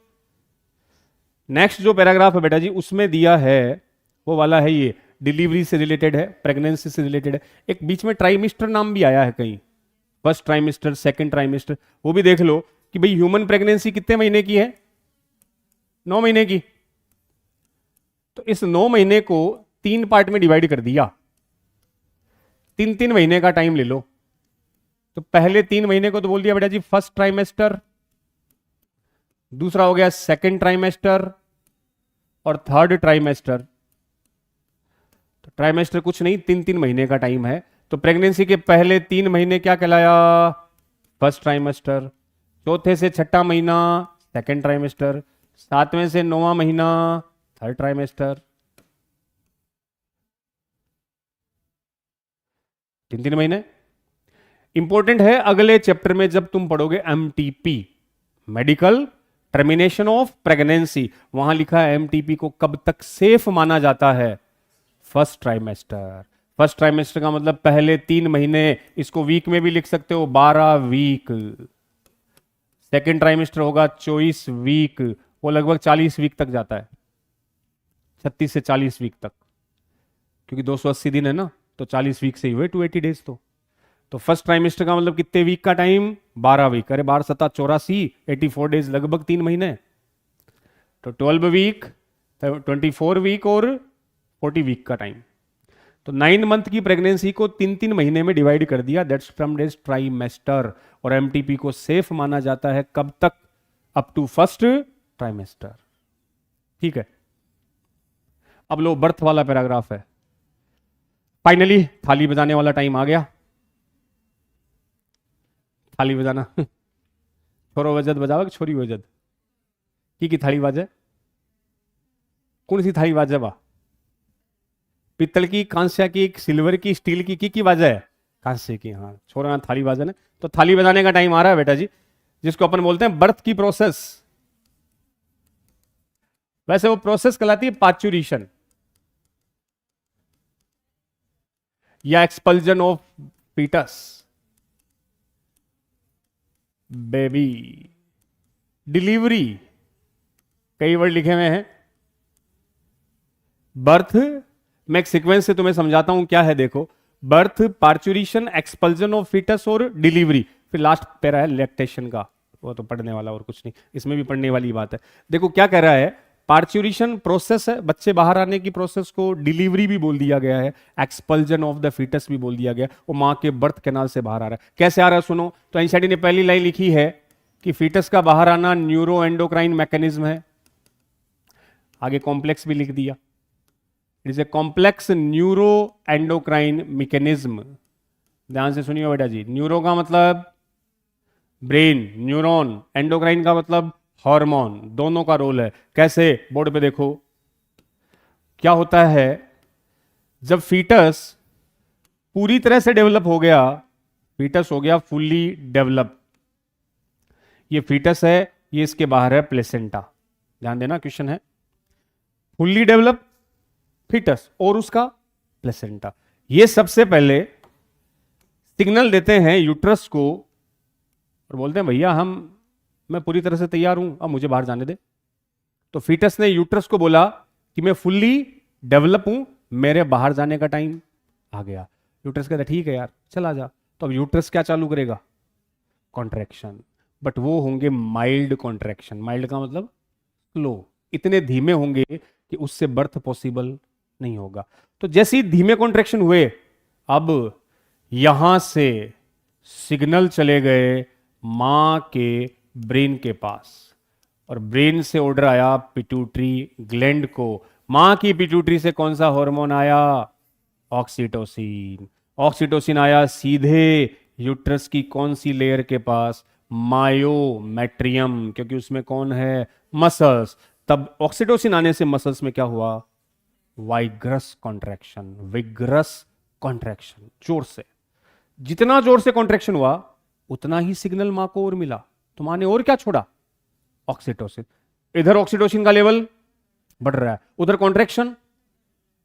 नेक्स्ट जो पैराग्राफ है बेटा जी, उसमें दिया है वो वाला है, ये डिलीवरी से रिलेटेड है, प्रेगनेंसी से रिलेटेड है। एक बीच में ट्राइमिस्टर नाम भी आया है कहीं, फर्स्ट ट्राइमिस्टर, सेकंड ट्राइमिस्टर, वो भी देख लो कि भाई ह्यूमन प्रेगनेंसी कितने महीने की है, 9 महीने की। तो इस 9 महीने को 3 पार्ट में डिवाइड कर दिया, 3-3 महीने का टाइम ले लो। तो पहले 3 महीने को तो बोल दिया बेटा जी फर्स्ट ट्राइमेस्टर, दूसरा हो गया सेकंड ट्राइमेस्टर, और थर्ड ट्राइमेस्टर। तो ट्राइमेस्टर कुछ नहीं, 3-3 महीने का टाइम है। तो प्रेगनेंसी के पहले 3 महीने क्या कहलाया, फर्स्ट ट्राइमेस्टर, चौथे से छठा महीना सेकंड ट्राइमेस्टर, 7वें से 9वां महीना थर्ड ट्राइमेस्टर। 3-3 महीने। इंपॉर्टेंट है अगले चैप्टर में जब तुम पढ़ोगे MTP, medical termination of pregnancy, वहां लिखा है एमटीपी को कब तक सेफ माना जाता है, फर्स्ट ट्राइमेस्टर। फर्स्ट ट्राइमेस्टर का मतलब पहले 3 महीने, इसको वीक में भी लिख सकते हो, 12 वीक। सेकेंड ट्राइमेस्टर होगा 24 वीक, वो लगभग 40 वीक तक जाता है, 36 से 40 वीक तक, क्योंकि 280 दिन है ना, तो 40 वीक से ही हुए 280 डेज। तो फर्स्ट ट्राइमेस्टर का मतलब कितने वीक का टाइम, 12 वीक। अरे 12 7 84, 84 डेज, लगभग 3 महीने। तो 12 वीक, 24 वीक और 40 वीक का टाइम। तो 9 मंथ की प्रेगनेंसी को 3-3 महीने में डिवाइड कर दिया, दैट्स टर्म्ड एज ट्राइमेस्टर। और एमटीपी को सेफ माना जाता है कब तक, अप टू फर्स्ट ट्राइमेस्टर। ठीक है, अब लो बर्थ वाला पैराग्राफ है। फाइनली थाली बजाने वाला टाइम आ गया। थाली बजाना छोरो वजद बजाओ कि छोरी वजद की थाली बाजे, कौन सी थाली बाजे बा, पित्तल की, कांस्य की, सिल्वर की, स्टील की बाजे है, कांस्य की। हाँ, छोरा थाली बाजे ने। तो थाली बजाने का टाइम आ रहा है बेटा जी, जिसको अपन बोलते हैं बर्थ की प्रोसेस। वैसे वो प्रोसेस कहलाती है पार्चुरेशन या expulsion of foetus, baby. Delivery, कई वर्ड लिखे हुए हैं। बर्थ, मैं एक सीक्वेंस से तुम्हें समझाता हूं क्या है, देखो। Birth, parturition, expulsion of foetus और डिलीवरी। फिर लास्ट पैरा है लैक्टेशन का, वो तो पढ़ने वाला और कुछ नहीं, इसमें भी पढ़ने वाली बात है। देखो क्या कह रहा है, पार्चुरेशन प्रोसेस है, बच्चे बाहर आने की प्रोसेस को डिलीवरी भी बोल दिया गया है, एक्सपल्जन ऑफ द फीटस भी बोल दिया गया। वो मां के बर्थ कैनाल से बाहर आ रहा है। कैसे आ रहा है सुनो। तो आइंस्टाइन ने पहली लाइन लिखी है कि फीटस का बाहर आना न्यूरो एंडोक्राइन मैकेनिज्म है, आगे कॉम्प्लेक्स भी लिख दिया, it is a complex neuro endocrine mechanism. ध्यान से सुनिए बेटा जी, न्यूरो का मतलब ब्रेन, न्यूरॉन, एंडोक्राइन का मतलब हार्मोन, दोनों का रोल है। कैसे, बोर्ड पे देखो क्या होता है। जब फीटस पूरी तरह से डेवलप हो गया, फीटस हो गया फुल्ली डेवलप, ये फीटस है, ये इसके बाहर है प्लेसेंटा। ध्यान देना, क्वेश्चन है फुल्ली डेवलप फीटस और उसका प्लेसेंटा। ये सबसे पहले सिग्नल देते हैं यूट्रस को और बोलते हैं भैया हम मैं पूरी तरह से तैयार हूं, अब मुझे बाहर जाने दे। तो फीटस ने यूट्रस को बोला कि मैं फुल्ली डेवलप हूं, मेरे बाहर जाने का टाइम आ गया। यूट्रस कहता ठीक है यार चला जा। तो अब यूट्रस क्या चालू करेगा? कॉन्ट्रैक्शन, बट वो होंगे माइल्ड कॉन्ट्रैक्शन। माइल्ड का मतलब स्लो, इतने धीमे होंगे कि उससे बर्थ पॉसिबल नहीं होगा। तो जैसे ही धीमे कॉन्ट्रैक्शन हुए, अब यहां से सिग्नल चले गए मां के ब्रेन के पास, और ब्रेन से ऑर्डर आया पिट्यूटरी ग्लैंड को। मां की पिट्यूटरी से कौन सा हार्मोन आया? ऑक्सीटोसिन। ऑक्सीटोसिन आया सीधे यूट्रस की कौन सी लेयर के पास? मायोमेट्रियम, क्योंकि उसमें कौन है? मसल्स। तब ऑक्सीटोसिन आने से मसल्स में क्या हुआ? वाइग्रस कॉन्ट्रैक्शन। विग्रस कॉन्ट्रैक्शन, जोर से। जितना जोर से कॉन्ट्रैक्शन हुआ उतना ही सिग्नल मां को और मिला। तो मां ने और क्या छोड़ा? ऑक्सीटोसिन। इधर ऑक्सीटोसिन का लेवल बढ़ रहा है, उधर कॉन्ट्रैक्शन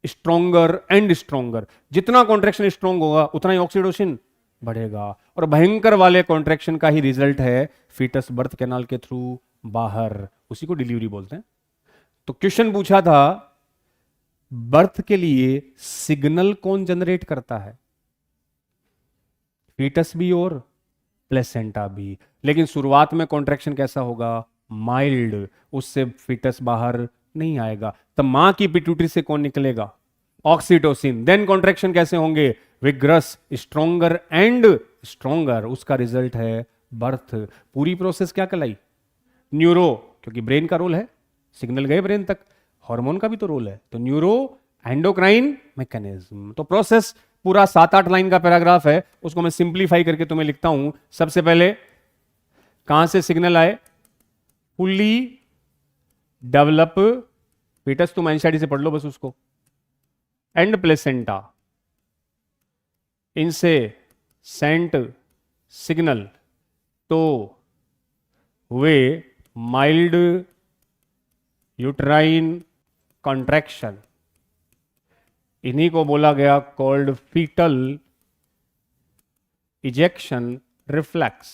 स्ट्रोंगर एंड स्ट्रोंगर। जितना कॉन्ट्रैक्शन स्ट्रोंग होगा उतना ही ऑक्सीटोसिन बढ़ेगा, और भयंकर वाले कॉन्ट्रैक्शन का ही रिजल्ट है फीटस बर्थ कैनाल के थ्रू बाहर। उसी को डिलीवरी बोलते हैं। तो क्वेश्चन पूछा था, बर्थ के लिए सिग्नल कौन जनरेट करता है? फीटस भी और प्लेसेंटा भी। लेकिन शुरुआत में कॉन्ट्रैक्शन कैसा होगा? माइल्ड, उससे फीटस बाहर नहीं आएगा। तब मां की पिट्यूटरी से कौन निकलेगा? ऑक्सीटोसिन। देन कॉन्ट्रैक्शन कैसे होंगे? Vigorous, stronger and stronger. उसका रिजल्ट है बर्थ। पूरी प्रोसेस क्या कहलाई? न्यूरो, क्योंकि ब्रेन का रोल है, सिग्नल गए ब्रेन तक। हार्मोन का भी तो रोल है, तो न्यूरो एंडोक्राइन मैकेनिज्म। तो प्रोसेस पूरा 7-8 लाइन का पैराग्राफ है, उसको मैं सिंप्लीफाई करके तुम्हें लिखता हूं। सबसे पहले कहां से सिग्नल आए? फुल्ली डेवलप फीटस, तुम एनसीईआरटी से पढ़ लो बस उसको, एंड प्लेसेंटा, इनसे सेंट सिग्नल तो हुए माइल्ड यूट्राइन कॉन्ट्रैक्शन। इन्हीं को बोला गया कॉल्ड फीटल इजेक्शन रिफ्लेक्स।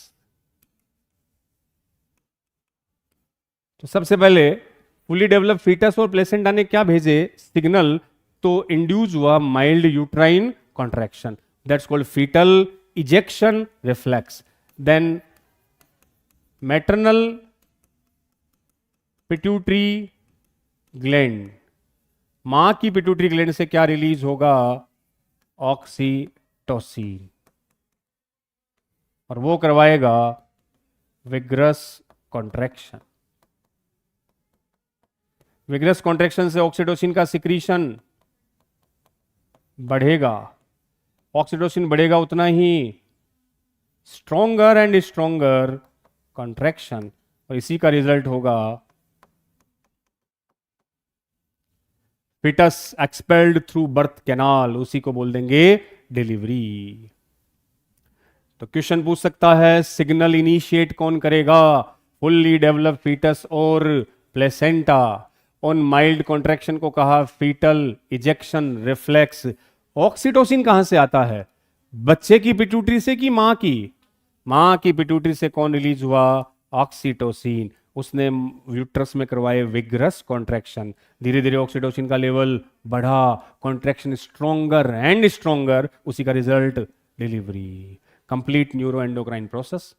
तो सबसे पहले फुली डेवलप फीटस और प्लेसेंटा ने क्या भेजे? सिग्नल। तो इंड्यूस हुआ mild uterine contraction, that's called foetal ejection reflex. Then maternal pituitary gland, मां की पिट्यूटरी ग्लैंड से क्या रिलीज होगा? ऑक्सीटोसिन, और वो करवाएगा विग्रस कॉन्ट्रैक्शन। विग्रस कॉन्ट्रैक्शन से ऑक्सीटोसिन का सिक्रीशन बढ़ेगा। ऑक्सीटोसिन बढ़ेगा उतना ही स्ट्रोंगर एंड स्ट्रोंगर कॉन्ट्रैक्शन, और इसी का रिजल्ट होगा foetus expelled through birth canal. उसी को बोल देंगे डिलीवरी। तो क्वेश्चन पूछ सकता है, सिग्नल इनिशिएट कौन करेगा? फुल्ली डेवलप फीटस और प्लेसेंटा। ऑन माइल्ड कॉन्ट्रैक्शन को कहा फीटल इजेक्शन रिफ्लेक्स। ऑक्सीटोसिन कहां से आता है? बच्चे की पिट्यूटरी से कि मां की? मां की पिट्यूटरी से कौन रिलीज हुआ? ऑक्सीटोसिन। उसने यूट्रस में करवाए विग्रस कॉन्ट्रैक्शन। धीरे धीरे ऑक्सीटोसिन का लेवल बढ़ा, कॉन्ट्रैक्शन स्ट्रोंगर एंड स्ट्रोंगर, उसी का result delivery. Complete neuro endocrine process.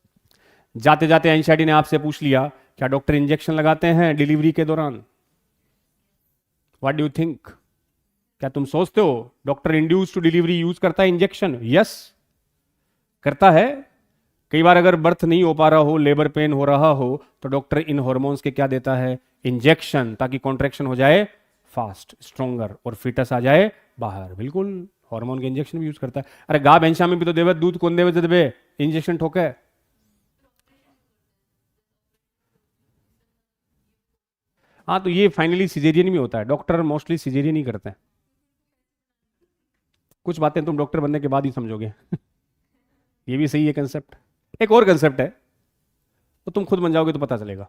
जाते जाते एनसीईआरटी ने आपसे पूछ लिया, क्या डॉक्टर इंजेक्शन लगाते हैं डिलीवरी के दौरान? What do you think? क्या तुम सोचते हो doctor induce to delivery use करता है इंजेक्शन? यस, करता है। कई बार अगर बर्थ नहीं हो पा रहा हो, लेबर पेन हो रहा हो, तो डॉक्टर इन हार्मोन्स के क्या देता है? इंजेक्शन, ताकि कॉन्ट्रैक्शन हो जाए फास्ट, स्ट्रोंगर, और फिटस आ जाए बाहर। बिल्कुल, हार्मोन के इंजेक्शन भी यूज करता है। अरे गा बेंशा में भी तो देवे, दूध कौन देवे देवे इंजेक्शन ठोके। हाँ, तो ये फाइनली सिजेरियन में होता है। डॉक्टर मोस्टली सिजेरियन ही करते हैं। कुछ बातें तुम डॉक्टर बनने के बाद ही समझोगे। ये भी सही है कंसेप्ट। एक और कंसेप्ट है, तो तुम खुद बन जाओगे तो पता चलेगा।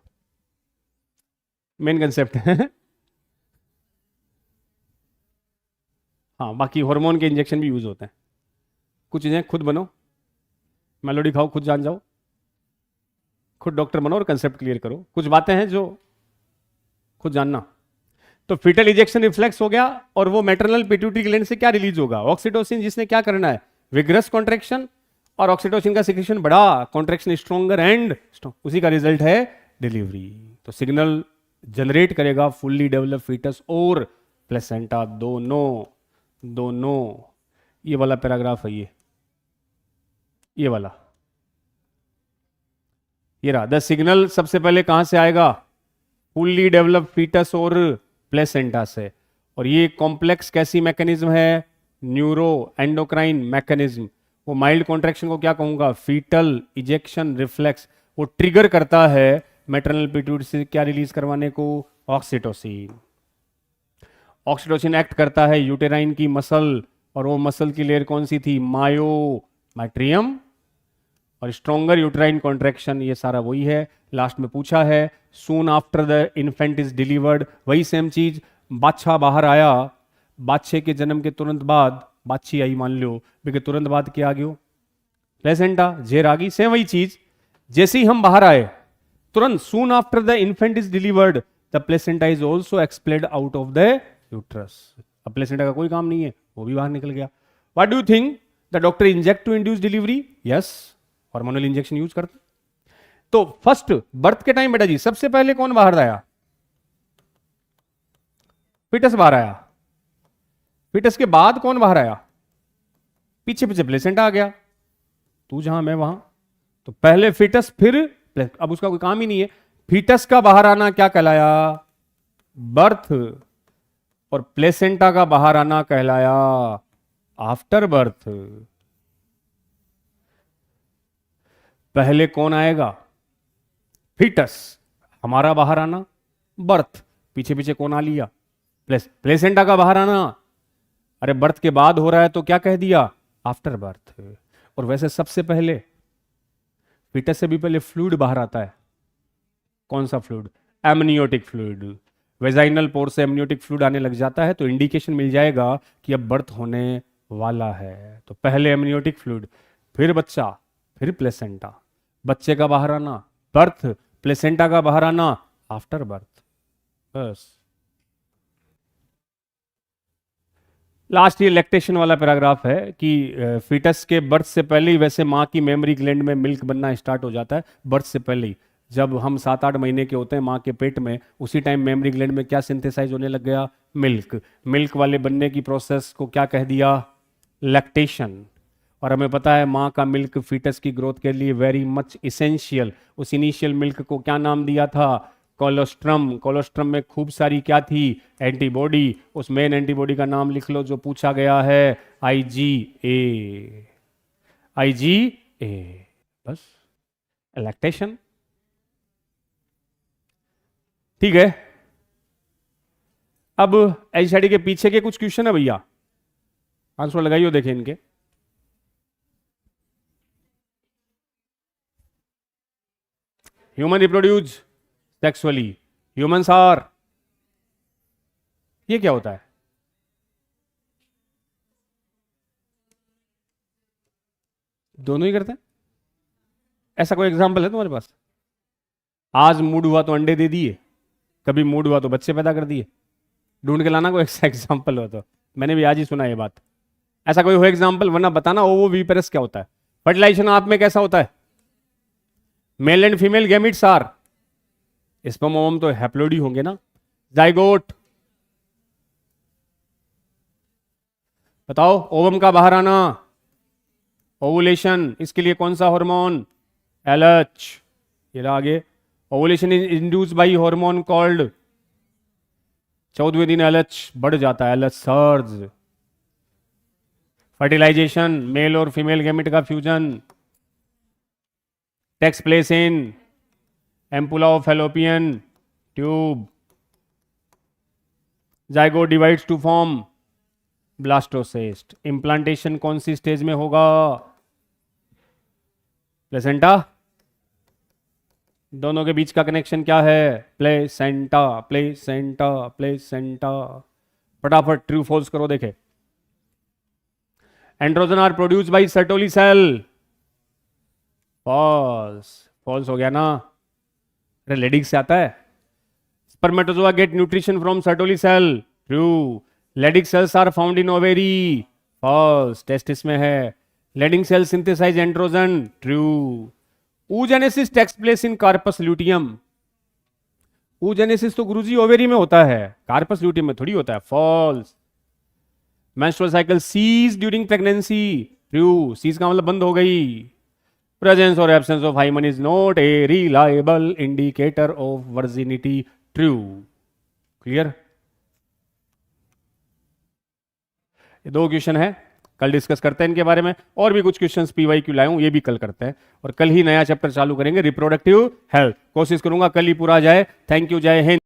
मेन कंसेप्ट है। हाँ, बाकी हार्मोन के इंजेक्शन भी यूज होते हैं। कुछ चीजें खुद बनो, मेलोडी खाओ, खुद जान जाओ, खुद डॉक्टर बनो और कंसेप्ट क्लियर करो, कुछ बातें हैं जो खुद जानना। तो फीटल इजेक्शन रिफ्लेक्स हो गया, और वो मैटरनल पिट्यूटरी ग्लैंड से क्या रिलीज होगा? ऑक्सीटोसिन, जिसने क्या करना है? विग्रस कॉन्ट्रैक्शन, और ऑक्सीटोसिन का सिक्रेशन बढ़ा, कॉन्ट्रैक्शन स्ट्रॉन्गर एंड उसी का रिजल्ट है डिलीवरी। तो सिग्नल जनरेट करेगा फुल्ली डेवलप फीटस और प्लेसेंटा, दोनों दोनों। ये वाला पैराग्राफ है, ये वाला, ये रहा। द सिग्नल सबसे पहले कहां से आएगा? फुल्ली डेवलप फीटस और प्लेसेंटा से। और ये कॉम्प्लेक्स कैसी मैकेनिज्म है? Neuro endocrine mechanism. वो माइल्ड कॉन्ट्रैक्शन को क्या कहूंगा? Foetal ejection reflex. वो ट्रिगर करता है मैटरनल पिट्यूटरी से क्या रिलीज करवाने को? ऑक्सीटोसिन। ऑक्सीटोसिन एक्ट करता है यूटेराइन की मसल, और वो मसल की लेयर कौन सी थी? मायोमेट्रियम। और स्ट्रॉन्गर यूटेराइन कॉन्ट्रैक्शन, ये सारा वही है। लास्ट में पूछा है सून after the infant is delivered, वही सेम चीज। बादशाह बाहर आया, बादशाह के जन्म के तुरंत बाद बादशाह आई मान लो, क्योंकि तुरंत बाद क्या आ गया? प्लेसेंटा, जेर आ गई। सेम वही चीज, जैसे ही हम बाहर आए तुरंत soon after the infant is delivered the placenta is also expelled out of the uterus. अब प्लेसेंटा का कोई काम नहीं है, वो भी बाहर निकल गया। What do you think? The doctor inject to induce delivery? Yes, hormonal injection use करते। तो फर्स्ट बर्थ के टाइम बेटा जी सबसे पहले कौन बाहर आया? फीटस बाहर आया। फीटस के बाद कौन बाहर आया? पीछे पीछे प्लेसेंटा आ गया। तू जहां मैं वहां। तो पहले फीटस फिर अब उसका कोई काम ही नहीं है। फीटस का बाहर आना क्या कहलाया? बर्थ। और प्लेसेंटा का बाहर आना कहलाया आफ्टर बर्थ। पहले कौन आएगा? फीटस। हमारा बाहर आना बर्थ। पीछे पीछे कौन आ लिया? प्लेसेंटा का बाहर आना। अरे बर्थ के बाद हो रहा है तो क्या कह दिया? After birth. और वैसे सबसे पहले फीटस से भी पहले फ्लूइड बाहर आता है। कौन सा फ्लूइड? Amniotic fluid. वेजाइनल पोर से एमनियोटिक फ्लूइड आने लग जाता है तो इंडिकेशन मिल जाएगा कि अब बर्थ होने वाला है। तो पहले एमनियोटिक फ्लूइड, फिर बच्चा, फिर प्लेसेंटा। बच्चे का बाहर आना बर्थ, प्लेसेंटा का बाहर आना आफ्टर बर्थ। बस। लास्ट ये लैक्टेशन वाला पैराग्राफ है कि फीटस के बर्थ से पहले ही वैसे माँ की मेमरी ग्लैंड में मिल्क बनना स्टार्ट हो जाता है। बर्थ से पहले ही, जब हम 7-8 महीने के होते हैं माँ के पेट में, उसी टाइम मेमरी ग्लैंड में क्या सिंथेसाइज होने लग गया? मिल्क। मिल्क वाले बनने की प्रोसेस को क्या कह दिया? लैक्टेशन। और हमें पता है माँ का मिल्क फीटस की ग्रोथ के लिए वेरी मच इसेंशियल। उस इनिशियल मिल्क को क्या नाम दिया था? कोलोस्ट्रम। कोलोस्ट्रम में खूब सारी क्या थी? एंटीबॉडी। उस मेन एंटीबॉडी का नाम लिख लो जो पूछा गया है, IgA। IgA। बस, लैक्टेशन। ठीक है। अब एचआईडी के पीछे के कुछ क्वेश्चन है भैया, आंसर लगाइयो, देखें इनके। Human reproduce sexually, humans are, ये क्या होता है? दोनों ही करते हैं। ऐसा कोई एग्जांपल है तुम्हारे पास? आज मूड हुआ तो अंडे दे दिए, कभी मूड हुआ तो बच्चे पैदा कर दिए। ढूंढ के लाना कोई ऐसा एग्जांपल हो तो। मैंने भी आज ही सुना ये बात। ऐसा कोई हो एग्जांपल, वरना बताना ओवोविविपेरस क्या होता है। फर्टिलाइजेशन आप में कैसा होता है? Male and female gametes are, sperm ovum तो हैप्लोइड होंगे ना। जाइगोट, बताओ। ओवम का बाहर आना, ओवुलेशन, इसके लिए कौन सा हार्मोन? LH। ये रहा आगे। Ovulation is induced by hormone called, 14वें दिन LH बढ़ जाता है, LH सर्ज। फर्टिलाइजेशन, मेल और फीमेल गैमेट का fusion takes place in ampulla of fallopian tube. Zygote divides to form blastocyst. Implantation कौन सी स्टेज में होगा? प्लेसेंटा। दोनों के बीच का कनेक्शन क्या है? Placenta, placenta, placenta. फटाफट ट्रू फॉल्स करो, देखे। Androgen are produced by Sertoli cell. False. False हो गया ना। अरे लेडिक्स से आता है। Spermatozoa get nutrition from Sertoli cell, true. Leydig cells are found in ovary, false. Testis में है। Leydig cell synthesise androgen, true. oogenesis takes place in corpus luteum. oogenesis तो गुरुजी ओवेरी में होता है, कार्पस ल्यूटियम में थोड़ी होता है, false. menstrual cycle cease during pregnancy, true। cease का मतलब बंद हो गई। presence or absence of hymen is not a reliable indicator of virginity, true। Clear? ये 2 क्वेश्चन है, कल डिस्कस करते हैं इनके बारे में। और भी कुछ क्वेश्चंस PYQ लाए हूं, ये भी कल करते हैं। और कल ही नया चैप्टर चालू करेंगे, रिप्रोडक्टिव हेल्थ। कोशिश करूंगा कल ही पूरा आ जाए। थैंक यू, जय हिंद।